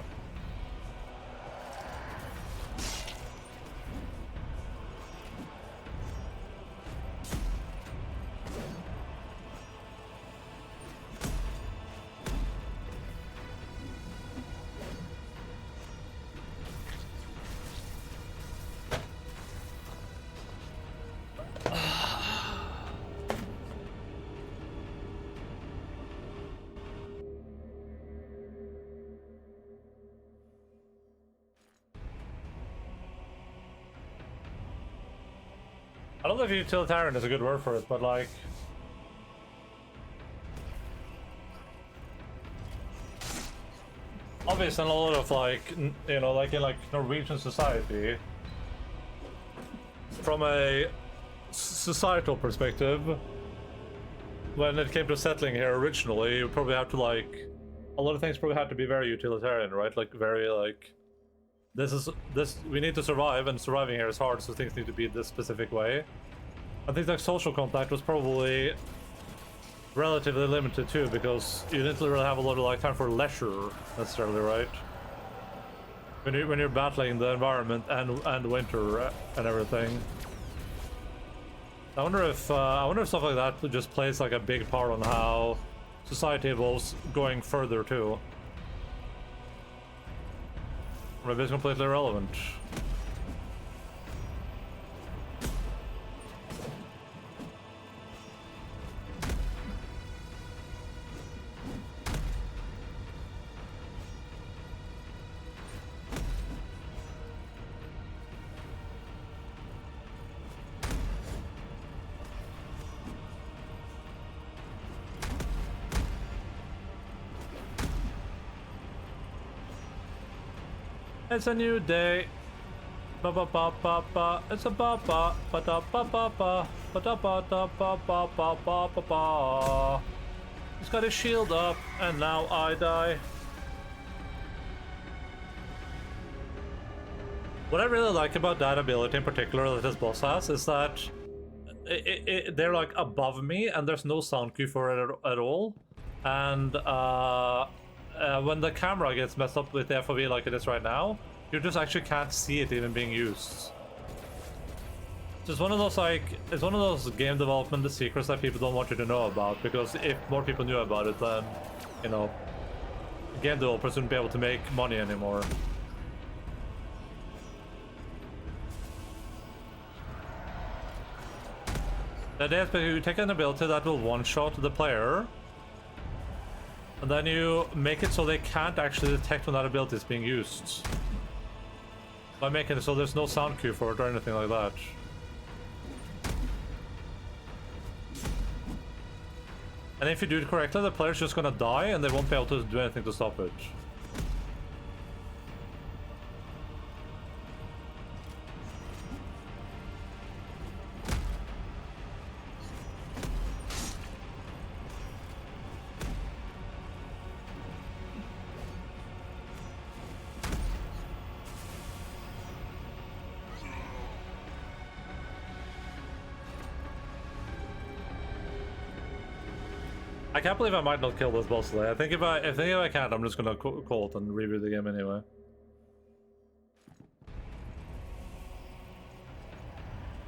Speaker 1: I don't know if utilitarian is a good word for it, but like... Obviously in a lot of like, you know, like in like Norwegian society, from a societal perspective, when it came to settling here originally, you probably have to like... A lot of things probably had to be very utilitarian, right? Like very like... we need to survive, and surviving here is hard, so things need to be this specific way. I think like social contact was probably relatively limited too, because you didn't really have a lot of like time for leisure necessarily, right? When you're battling the environment and winter and everything. I wonder if stuff like that just plays like a big part on how society evolves going further too. Maybe it's completely irrelevant. It's a new day. Ba ba ba ba ba. It's a ba ba ba da ba ba ba ba da ba da ba ba ba ba ba ba. He's got his shield up, and now I die. What I really like about that ability in particular that this boss has is that they're like above me, and there's no sound cue for it at all. And when the camera gets messed up with the FOV like it is right now, you just actually can't see it even being used. It's one of those like, it's one of those game development secrets that people don't want you to know about, because if more people knew about it, then, you know, game developers wouldn't be able to make money anymore. The idea is that you take an ability that will one-shot the player, and then you make it so they can't actually detect when that ability is being used. By making it so there's no sound cue for it or anything like that. And if you do it correctly, the player's just gonna die and they won't be able to do anything to stop it. I can't believe I might not kill this boss today. I think if I can't, I'm just gonna call it and review the game anyway.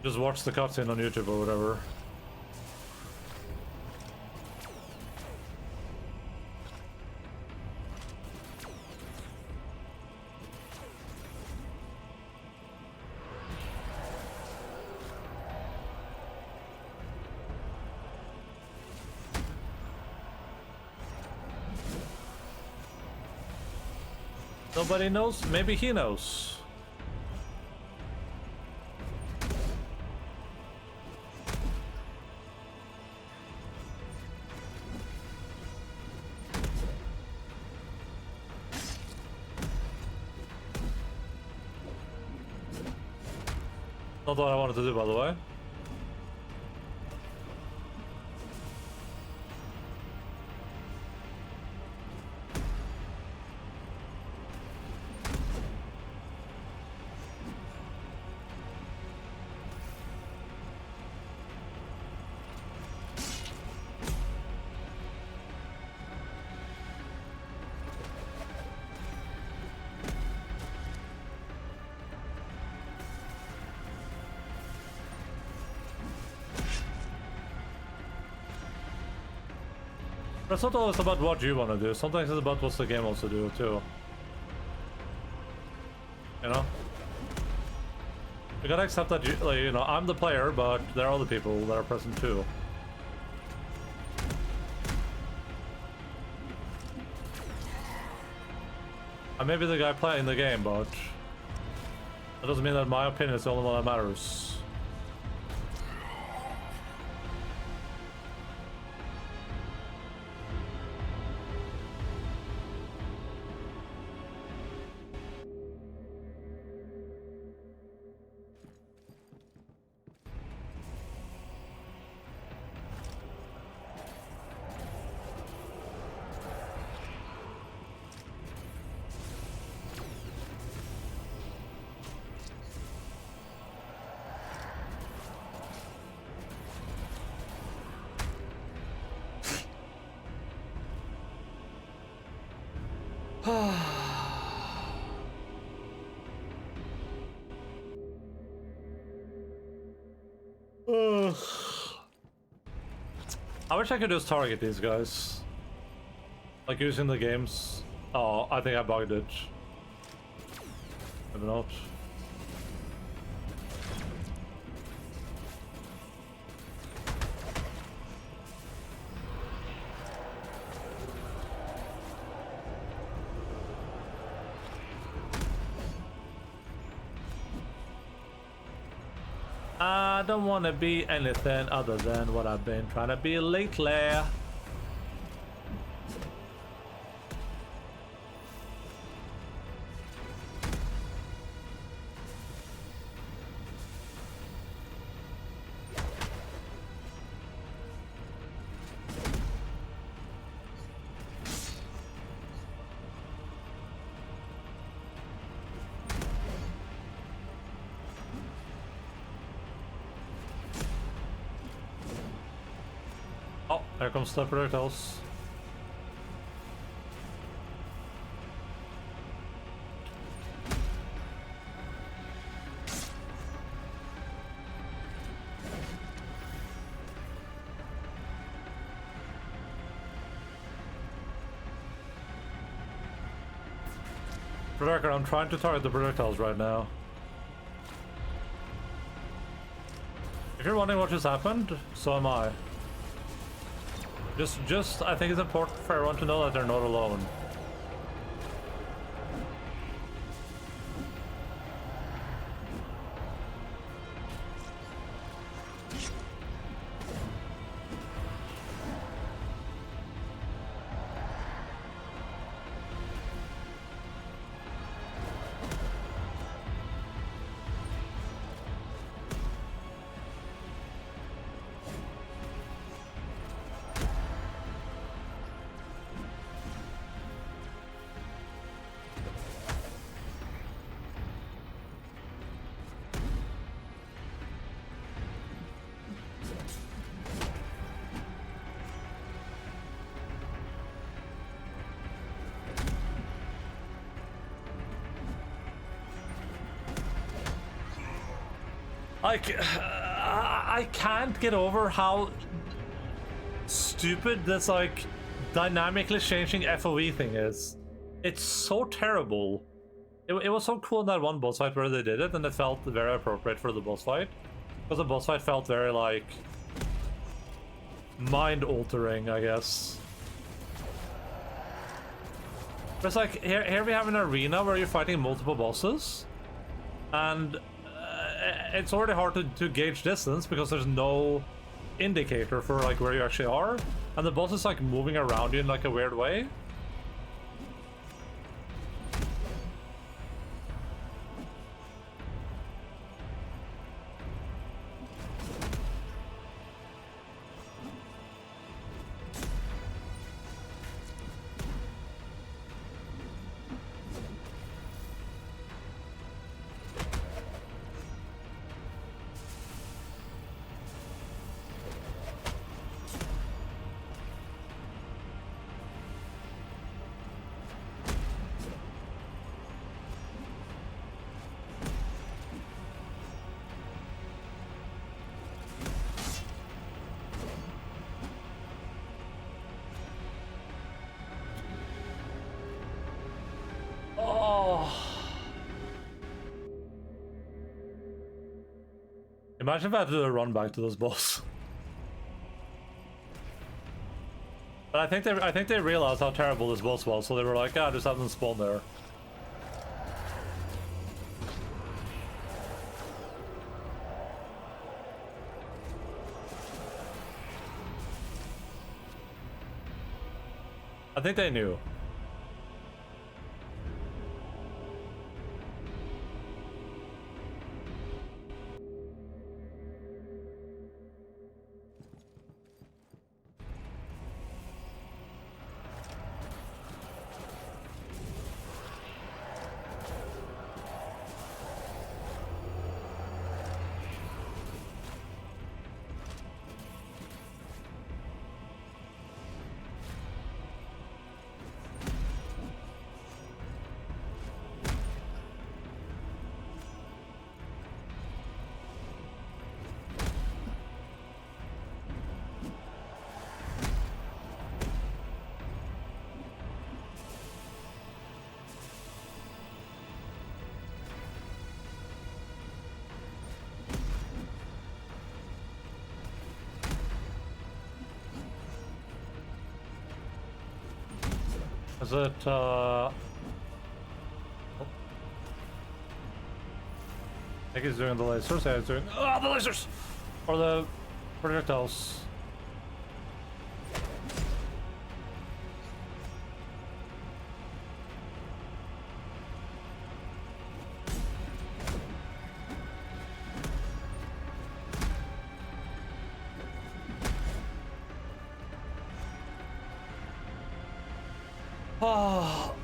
Speaker 1: Just watch the cutscene on YouTube or whatever. Nobody knows? Maybe he knows. Not what I wanted to do, by the way. But it's not always about what you want to do. Sometimes it's about what the game wants to do too. You know? You gotta accept that you know, I'm the player, but there are other people that are present too. I may be the guy playing the game, but that doesn't mean that my opinion is the only one that matters. I wish I could just target these guys. Like using the games. Oh, I think I bugged it. Maybe not. I don't want to be anything other than what I've been trying to be lately. Oh, here comes the projectiles. For the record, I'm trying to target the projectiles right now. If you're wondering what just happened, so am I. Just, I think it's important for everyone to know that they're not alone. Like, I can't get over how stupid this, like, dynamically changing FOV thing is. It's so terrible. It was so cool in that one boss fight where they did it, and it felt very appropriate for the boss fight. Because the boss fight felt very, like, mind-altering, I guess. But it's like, here we have an arena where you're fighting multiple bosses, and it's already hard to gauge distance because there's no indicator for like where you actually are, and the boss is like moving around you in like a weird way. Imagine if I had to do a run back to this boss. But I think they realized how terrible this boss was, so they were like, ah, just have them spawn there. I think they knew. Is it, oh. I think he's doing the lasers, yeah, he's doing... Ah, the lasers! Or the projectiles. Oh.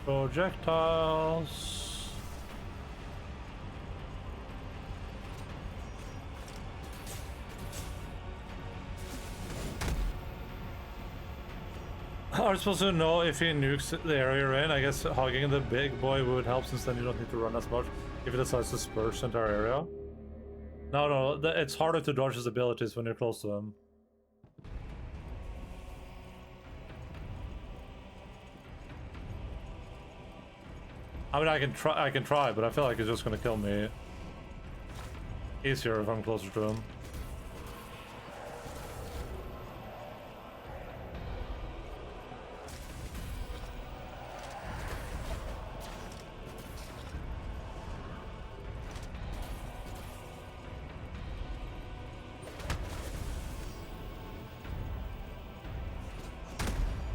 Speaker 1: Projectiles. Are you supposed to know if he nukes the area you're in? I guess hogging the big boy would help, since then you don't need to run as much if he decides to disperse into our area. No, it's harder to dodge his abilities when you're close to him. I mean, I can try, but I feel like he's just gonna kill me easier if I'm closer to him.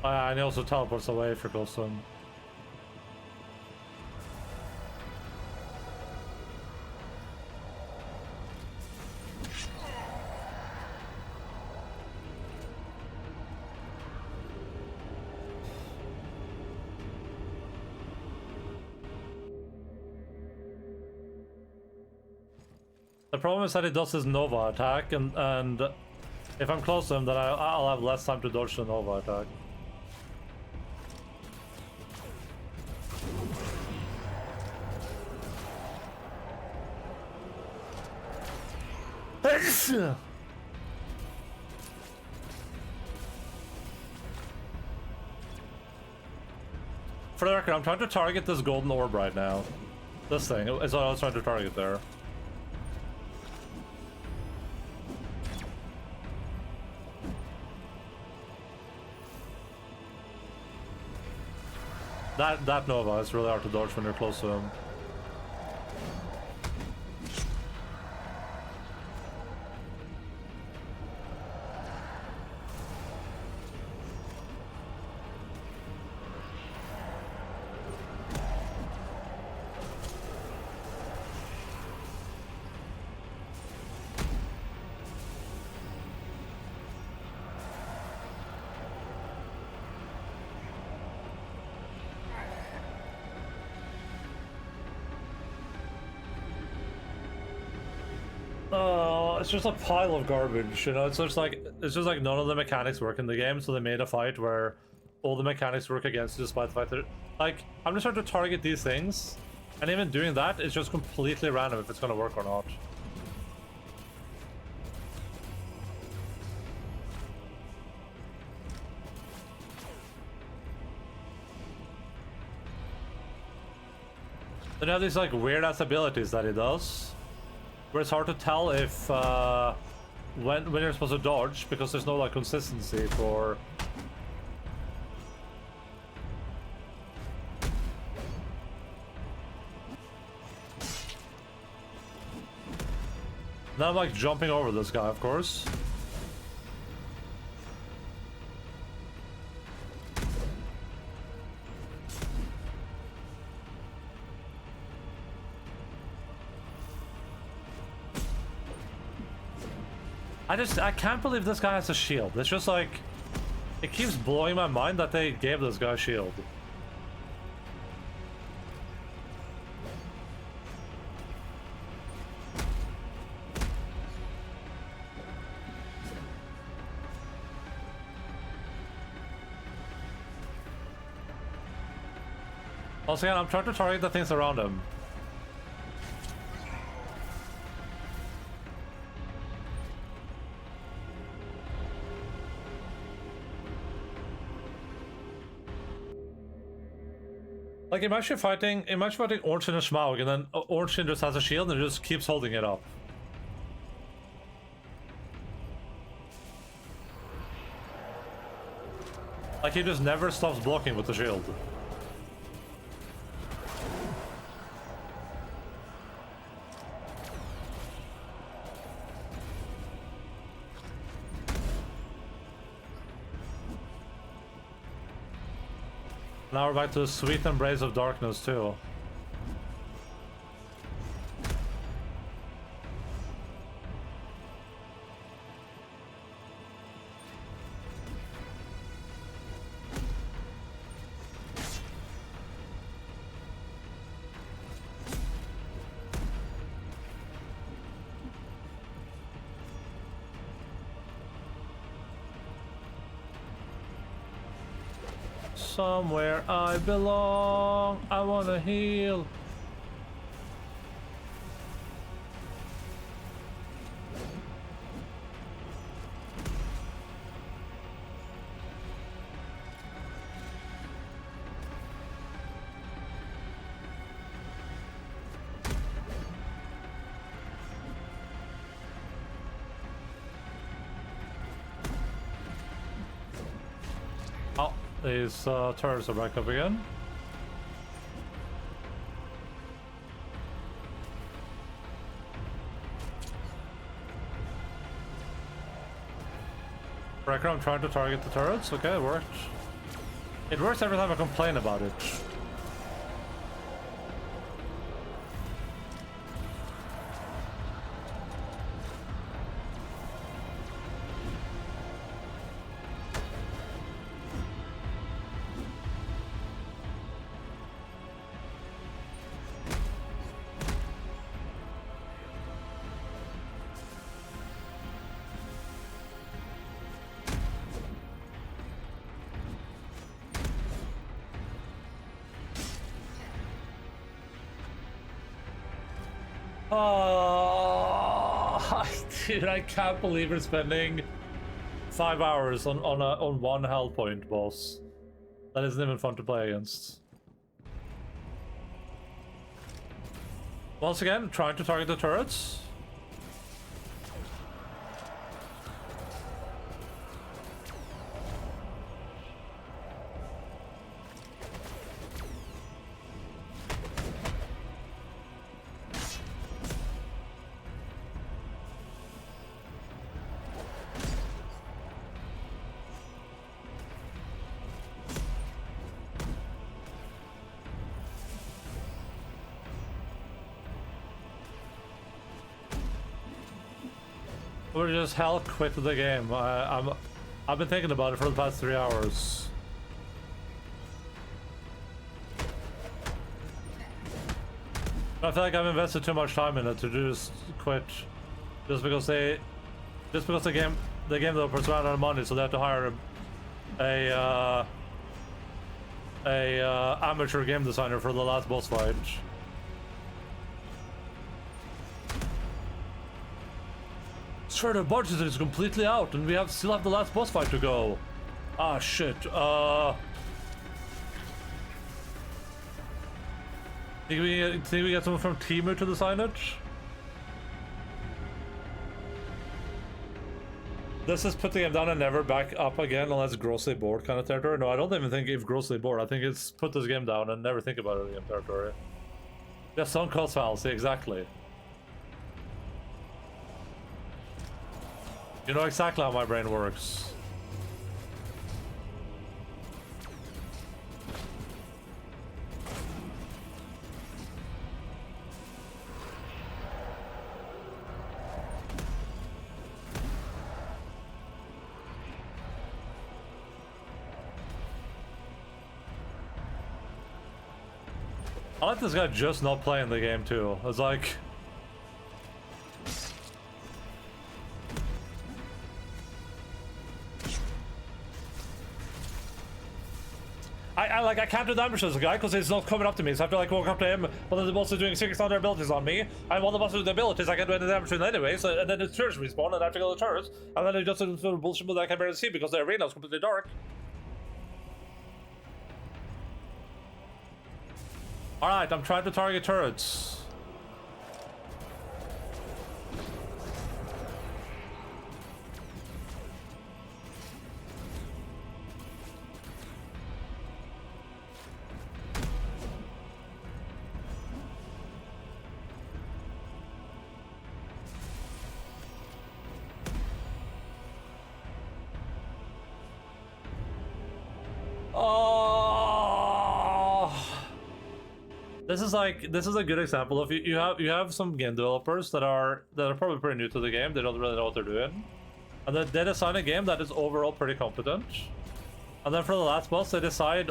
Speaker 1: And he also teleports away if you're close to him. The problem is that he does his Nova attack, and if I'm close to him, then I'll have less time to dodge the Nova attack. For the record, I'm trying to target this golden orb right now. This thing is what I was trying to target there. That Nova is really hard to dodge when you're close to him. It's just a pile of garbage, you know. It's just like none of the mechanics work in the game, so they made a fight where all the mechanics work against you despite the fact that, like, I'm just trying to target these things, and even doing that is just completely random if it's gonna work or not. Then you have these like weird ass abilities that he does, where it's hard to tell if when you're supposed to dodge, because there's no like consistency for. Now I'm like jumping over this guy, of course. I can't believe this guy has a shield. It's just like, it keeps blowing my mind that they gave this guy a shield. Also, again, I'm trying to target the things around him. Like, imagine fighting Ornstein and Smaug, and then Ornstein just has a shield and just keeps holding it up. Like, he just never stops blocking with the shield. Now we're back to the sweet embrace of darkness too. somewhere I belong. I wanna heal. Oh, these turrets are back up again. Reckon I'm trying to target the turrets. Okay, it worked. It works every time I complain about it. Oh, dude, I can't believe we're spending 5 hours on one Hellpoint boss. That isn't even fun to play against. Once again, trying to target the turrets. We're just hell quit the game. I've been thinking about it for the past 3 hours. I feel like I've invested too much time in it to just quit, just because the game developers ran out of money, so they had to hire a amateur game designer for the last boss fight. Sure, the budget is completely out, and we still have the last boss fight to go. Ah, shit. Think we get someone from Timu to design it? This is put the game down and never back up again unless grossly bored kind of territory. No, I don't even think it's grossly bored. I think it's put this game down and never think about it again territory. Yeah, sunk cost fallacy, exactly. You know exactly how my brain works. I like this guy just not playing the game too. It's like... I can't do damage to this guy because he's not coming up to me, so I have to like walk up to him, but then the boss is doing 6 other abilities on me, and while the boss is doing the abilities, I can't do any damage to him anyway, so, and then the turrets respawn, and I have to go to the turrets, and then he just does some bullshit that I can barely see because the arena is completely dark. Alright, I'm trying to target turrets. This is a good example of you have some game developers that are probably pretty new to the game. They don't really know what they're doing, and then they design a game that is overall pretty competent. And then for the last boss, they decide,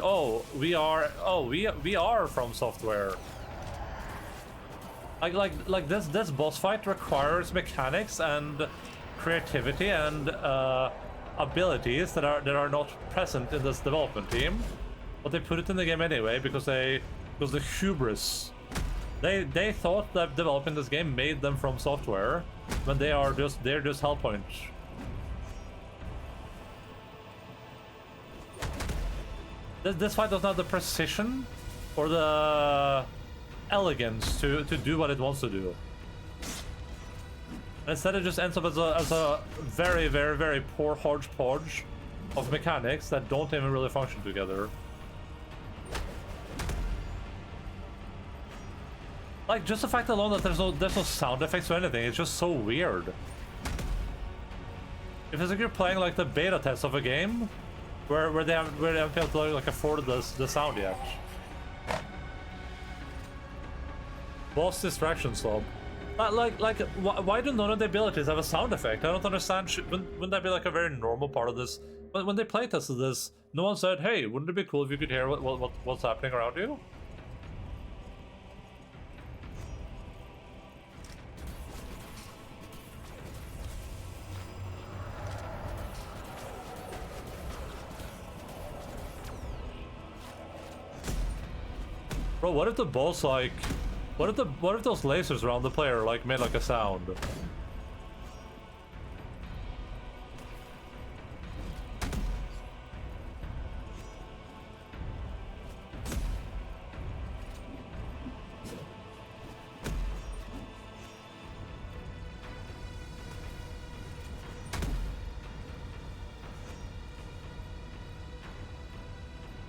Speaker 1: we are from software. Like this boss fight requires mechanics and creativity and abilities that are not present in this development team. but they put it in the game anyway because the hubris. They thought that developing this game made them From Software when they're just Hellpoint. This fight doesn't have the precision or the elegance to do what it wants to do. Instead, it just ends up as a very, very, very poor hodgepodge of mechanics that don't even really function together. Like, just the fact alone that there's no sound effects or anything, it's just so weird. It feels like you're playing like the beta test of a game where they haven't been able to like afford the sound yet. Boss distraction slope. Why do none of the abilities have a sound effect? I don't understand. Wouldn't that be like a very normal part of this? When they playtested this, no one said, "Hey, wouldn't it be cool if you could hear what's happening around you?" Bro, what if the boss like, what if those lasers around the player like made like a sound?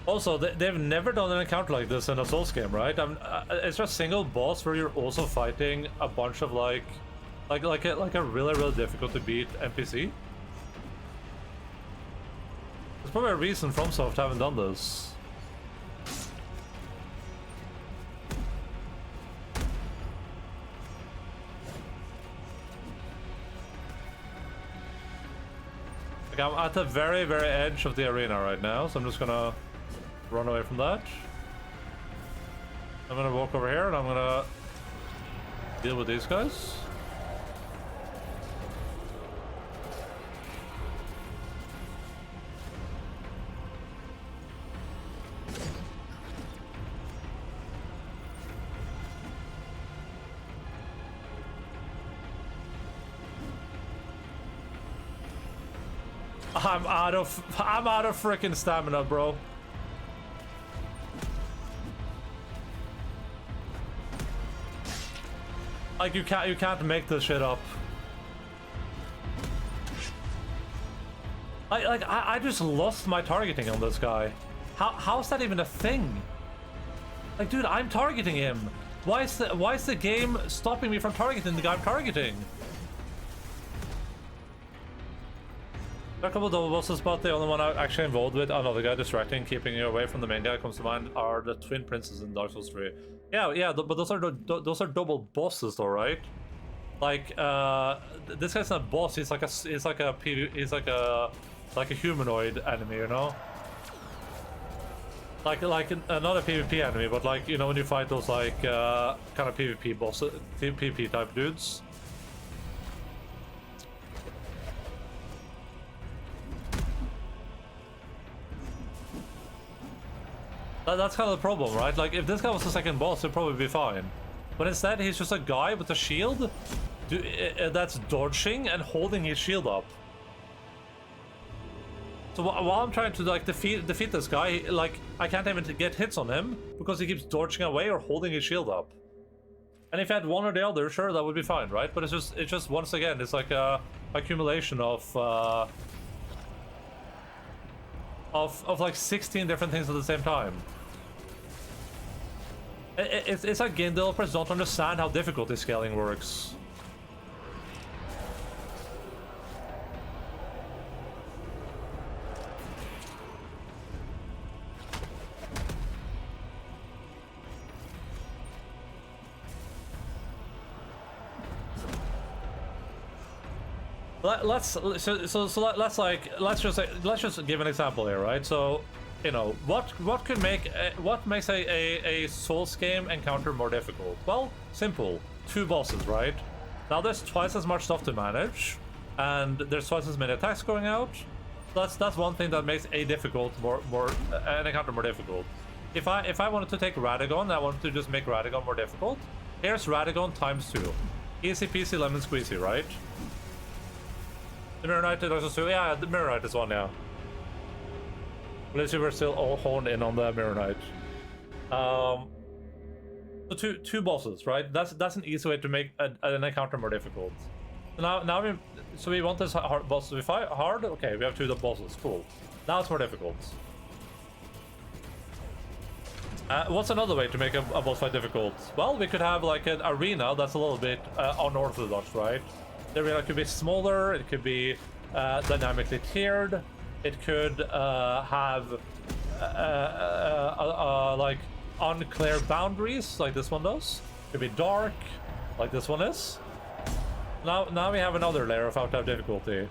Speaker 1: Also, they've never done an encounter like this in a Souls game, right? It's just a single boss where you're also fighting a bunch of like a really difficult to beat NPC. There's probably a reason FromSoft haven't done this. Like, I'm at the very edge of the arena right now, so I'm just gonna run away from that. I'm gonna walk over here and I'm gonna deal with these guys. I'm out of freaking stamina, bro. Like, you can't make this shit up. I just lost my targeting on this guy. How's that even a thing? Like, dude, I'm targeting him. Why is the game stopping me from targeting the guy I'm targeting? There are a couple of double bosses, but the only one I'm actually involved with, another guy distracting, keeping you away from the main guy comes to mind, are the twin princes in Dark Souls 3. Yeah, but those are double bosses, though, right? Like, this guy's not a boss. He's like a humanoid enemy, you know? Like another PvP enemy, but like, you know, when you fight those like kind of PvP bosses, PvP type dudes. That's kind of the problem, right? Like, if this guy was the second boss, it'd probably be fine. But instead, he's just a guy with a shield that's dodging and holding his shield up. So while I'm trying to like defeat this guy, like, I can't even get hits on him because he keeps dodging away or holding his shield up. And if I had one or the other, sure, that would be fine, right? But it's just once again, it's like a accumulation of like 16 different things at the same time. It's like game developers don't understand how difficulty scaling works. Let's just give an example here, right? So, you know, what makes a Souls game encounter more difficult? Well, simple. 2 bosses, right? Now there's twice as much stuff to manage, and there's twice as many attacks going out. That's one thing that makes an encounter more difficult. If I wanted to take Radagon, I wanted to just make Radagon more difficult. Here's Radagon times 2. Easy peasy lemon squeezy, right? The Mirror Knight is also 2. Yeah, the Mirror Knight is 1, yeah. At least we were still all honed in on the Mirror Knight. So two bosses, right? That's an easy way to make an encounter more difficult. So now we want this hard boss to be hard. Okay, we have 2 bosses. Cool. Now it's more difficult. What's another way to make a boss fight difficult? Well, we could have like an arena that's a little bit unorthodox, right? The arena could be smaller. It could be dynamically tiered. It could have like unclear boundaries, like this one does. It could be dark, like this one is. Now we have another layer of out-of difficulty.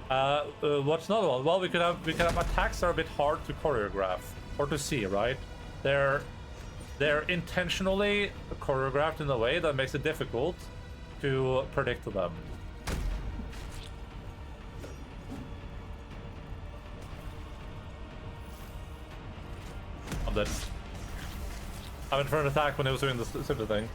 Speaker 1: What's another one? Well, we could have attacks that are a bit hard to choreograph or to see, right? They're intentionally choreographed in a way that makes it difficult to predict them. I'm dead. I went for an attack when he was doing this simple thing.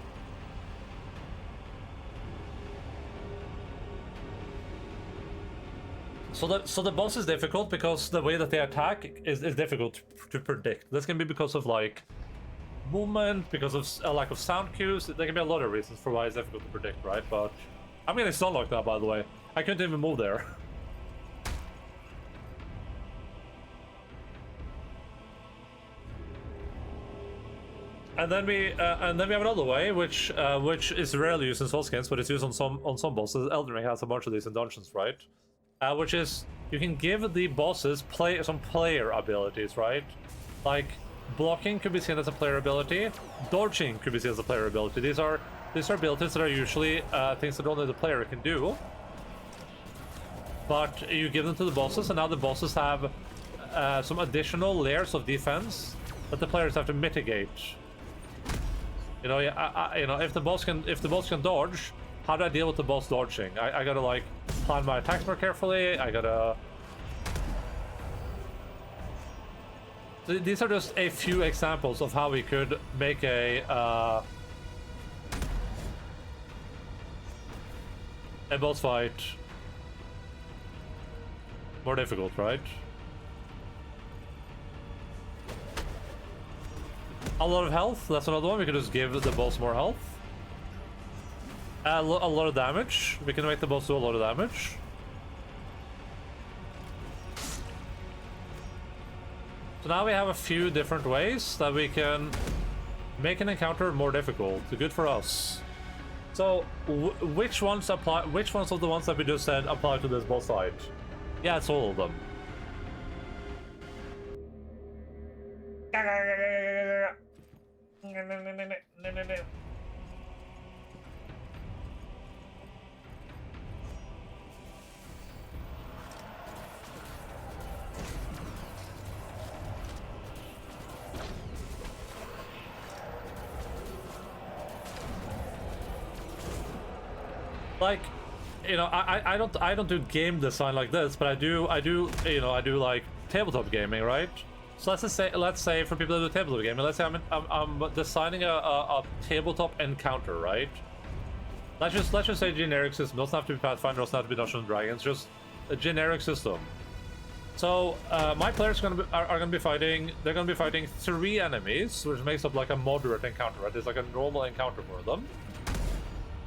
Speaker 1: So the boss is difficult because the way that they attack is difficult to predict. This can be because of like movement, because of a lack of sound cues. There can be a lot of reasons for why it's difficult to predict, right? But I'm getting stun locked now, by the way. I couldn't even move there. And then we have another way, which is rarely used in Soul Skins, but it's used on some bosses. Elden Ring has a bunch of these in dungeons, right? Which is you can give the bosses some player abilities, right? Like blocking could be seen as a player ability, dodging could be seen as a player ability. These are abilities that are usually things that only the player can do. But you give them to the bosses, and now the bosses have some additional layers of defense that the players have to mitigate. You know, you know, if the boss can dodge, how do I deal with the boss dodging? I gotta like plan my attacks more carefully. I gotta. So these are just a few examples of how we could make a boss fight more difficult, right? A lot of health, that's another one. We could just give the boss more health. A lot of damage. We can make the boss do a lot of damage. So now we have a few different ways that we can make an encounter more difficult. Good for us. So which ones of the ones that we just said apply to this boss fight? Yeah, it's all of them. Like, you know, I don't do game design like this, but I do like tabletop gaming, right? So let's say for people that do tabletop gaming, let's say I'm designing a tabletop encounter, right? Let's just say generic system. Doesn't have to be Pathfinder, doesn't have to be Dungeons and Dragons, just a generic system. So my players are gonna be fighting. They're gonna be fighting 3 enemies, which makes up like a moderate encounter, right? It's like a normal encounter for them.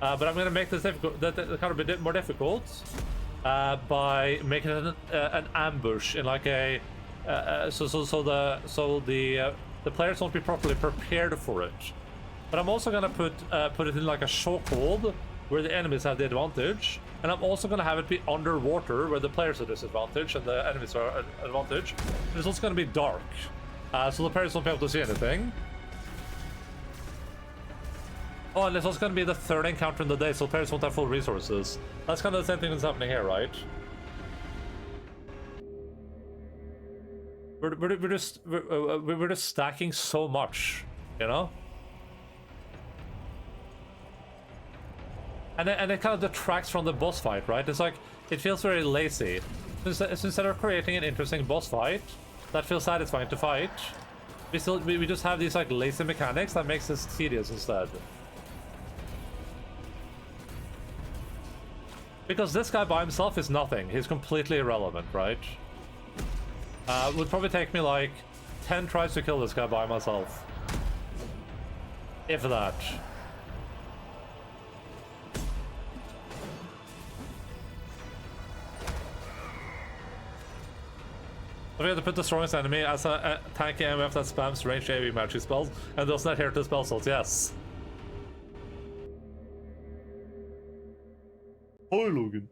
Speaker 1: But I'm gonna make this difficult, the encounter a bit more difficult by making it an ambush in like a. So the players won't be properly prepared for it. But I'm also gonna put it in like a chokehold where the enemies have the advantage, and I'm also gonna have it be underwater where the players are disadvantaged and the enemies are at advantage. And it's also gonna be dark, so the players won't be able to see anything. Oh, and it's also gonna be the 3rd encounter in the day, so players won't have full resources. That's kind of the same thing that's happening here, right? We're just stacking so much, you know. And it kind of detracts from the boss fight, right? It's like it feels very lazy. Instead of creating an interesting boss fight that feels satisfying to fight, we just have these like lazy mechanics that makes this tedious instead. Because this guy by himself is nothing. He's completely irrelevant, right? It would probably take me like 10 tries to kill this guy by myself. If that. So we have to put the strongest enemy as a tanky MF that spams ranged AoE magic spells and doesn't adhere to spell slots, yes. Hi, Logan.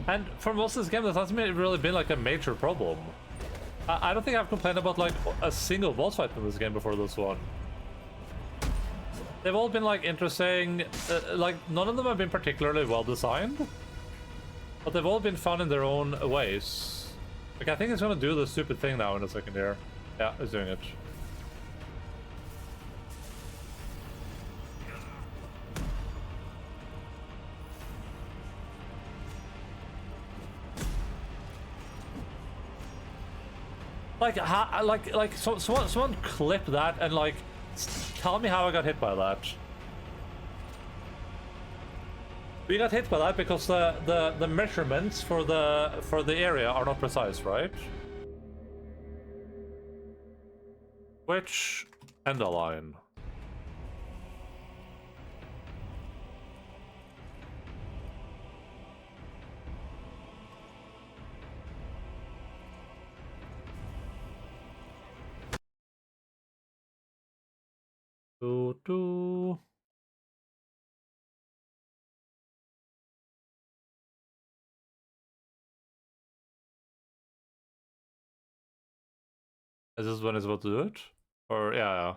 Speaker 1: And for most of this game, this hasn't really been like a major problem. I don't think I've complained about like a single boss fight in this game before this one. They've all been like interesting, like none of them have been particularly well designed, but they've all been fun in their own ways. Like I think it's gonna do the stupid thing now in a second here. Yeah, it's doing it. Like, someone clip that and like tell me how I got hit by that. We got hit by that because the measurements for the area are not precise, right? Which Endaline? Do. Is this when it's about to do it? Or yeah.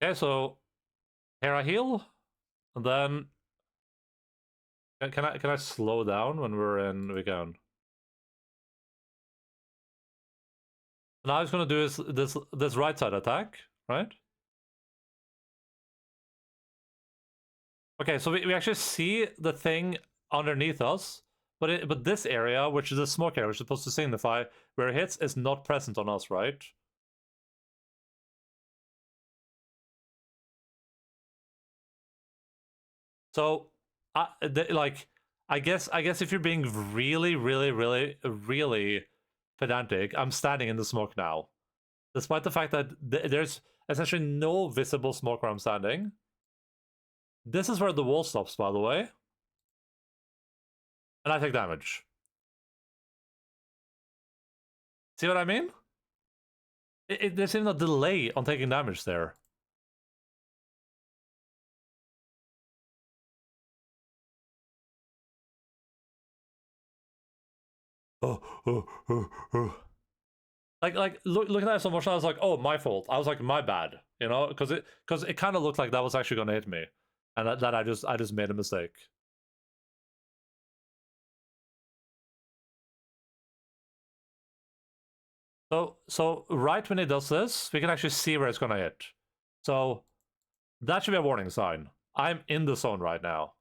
Speaker 1: Okay, so here I heal, and then can I slow down when we're in Wigan? Now he's gonna do this right side attack, right? Okay, so we actually see the thing underneath us, but this area, which is a smoke area, which is supposed to signify where it hits, is not present on us, right? So, I guess if you're being really pedantic, I'm standing in the smoke now, despite the fact that there's essentially no visible smoke where I'm standing. This is where the wall stops, by the way, and I take damage. See what I mean? There's even a delay on taking damage there. Like looking at it so much, I was like, oh, my fault. I was like, my bad, you know, because it kind of looked like that was actually gonna hit me, and that I just made a mistake. So right when it does this, we can actually see where it's gonna hit. So that should be a warning sign. I'm in the zone right now.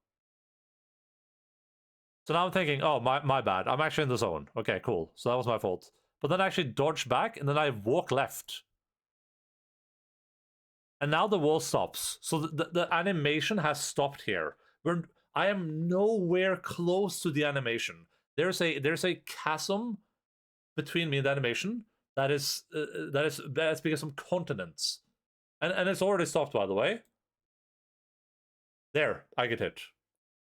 Speaker 1: So now I'm thinking, oh, my bad. I'm actually in the zone. Okay, cool. So that was my fault. But then I actually dodge back, and then I walk left. And now the wall stops. So the animation has stopped here. I am nowhere close to the animation. There's a chasm between me and the animation that is because some continents. And it's already stopped, by the way. There, I get hit.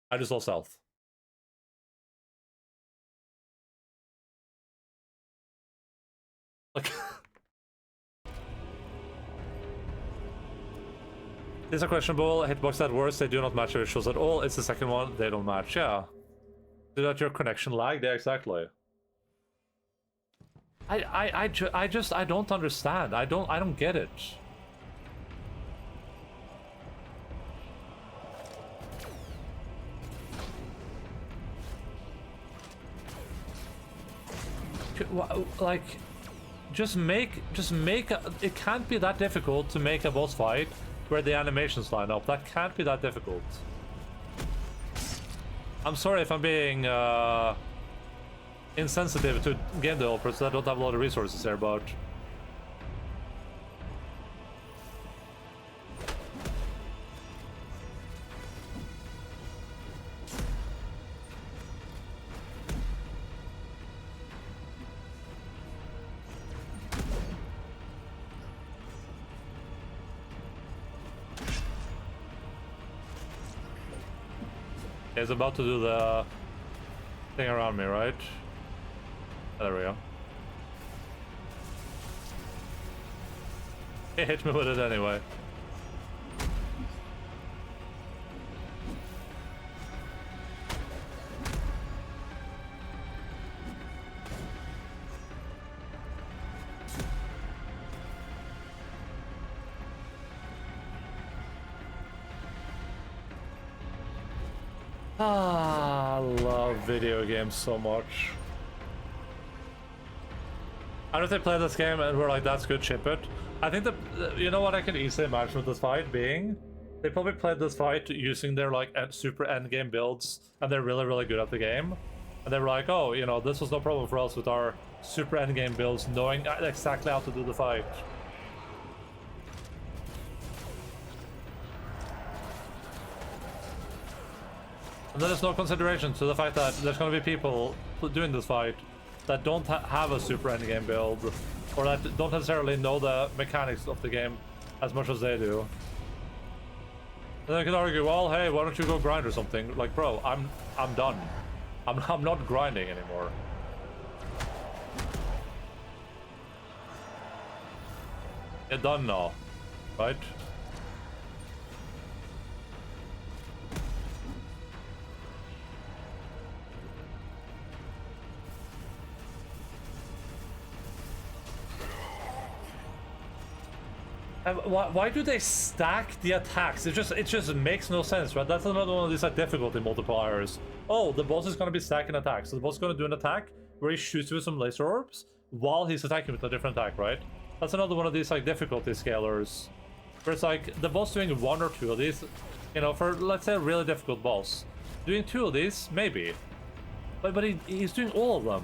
Speaker 1: I just lost health. Like, these are questionable. Hitbox at worst, they do not match your visuals at all. It's the second one, they don't match, yeah. Do that your connection lag? Yeah, exactly. I don't understand. I don't get it. Like, just make it can't be that difficult to make a boss fight where the animations line up. That can't be that difficult. I'm sorry if I'm being insensitive to game developers that don't have a lot of resources there, but it's about to do the thing around me, right? There we go. It hit me with it anyway. I love video games so much. I don't know if they played this game and were like, that's good, ship it. I think you know what I can easily imagine with this fight being? They probably played this fight using their like super endgame builds, and they're really, really good at the game. And they were like, oh, you know, this was no problem for us with our super endgame builds, knowing exactly how to do the fight. And then there's no consideration to the fact that there's going to be people doing this fight that don't have a super endgame build, or that don't necessarily know the mechanics of the game as much as they do. And they can argue, well, hey, why don't you go grind or something? Like, bro, I'm done. I'm not grinding anymore. You're done now, right? Why do they stack the attacks? It just makes no sense, right? That's another one of these like difficulty multipliers. Oh, the boss is gonna be stacking attacks. So the boss is gonna do an attack where he shoots you with some laser orbs while he's attacking with a different attack, right? That's another one of these like difficulty scalers, where it's like the boss doing one or two of these, you know, for let's say a really difficult boss, doing two of these maybe, but he's doing all of them.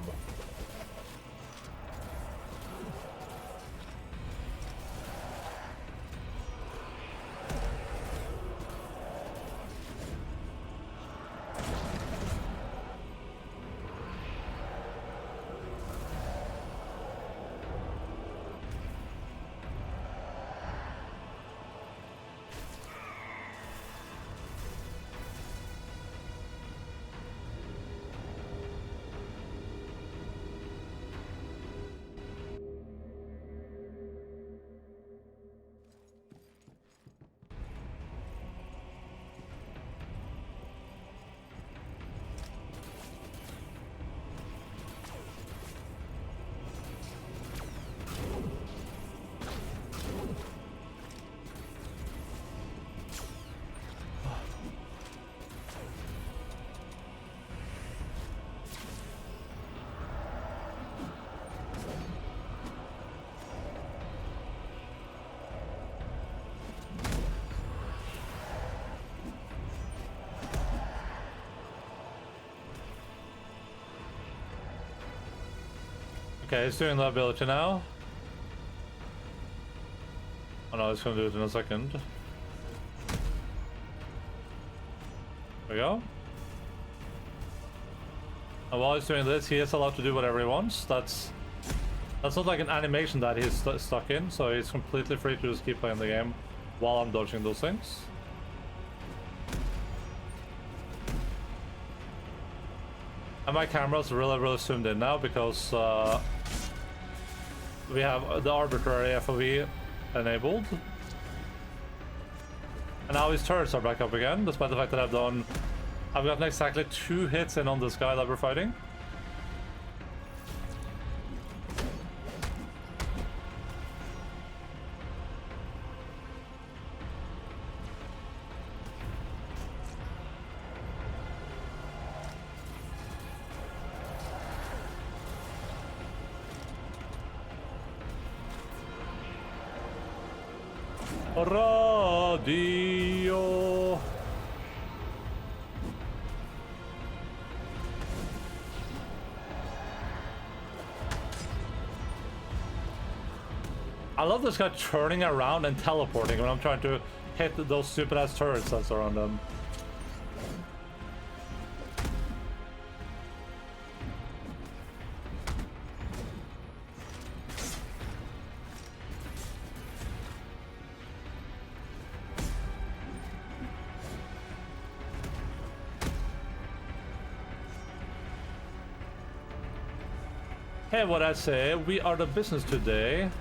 Speaker 1: Okay, it's doing the ability now. Oh no, it's gonna do it in a second. There we go. And while he's doing this, he is allowed to do whatever he wants. That's not like an animation that he's stuck in, so he's completely free to just keep playing the game while I'm dodging those things. And my camera's really zoomed in now because we have the arbitrary FOV enabled. And now his turrets are back up again, despite the fact that I've gotten exactly 2 hits in on this guy that we're fighting. Radio. I love this guy turning around and teleporting when I'm trying to hit those stupid ass turrets that's around him. Hey, what I say, we are the business today.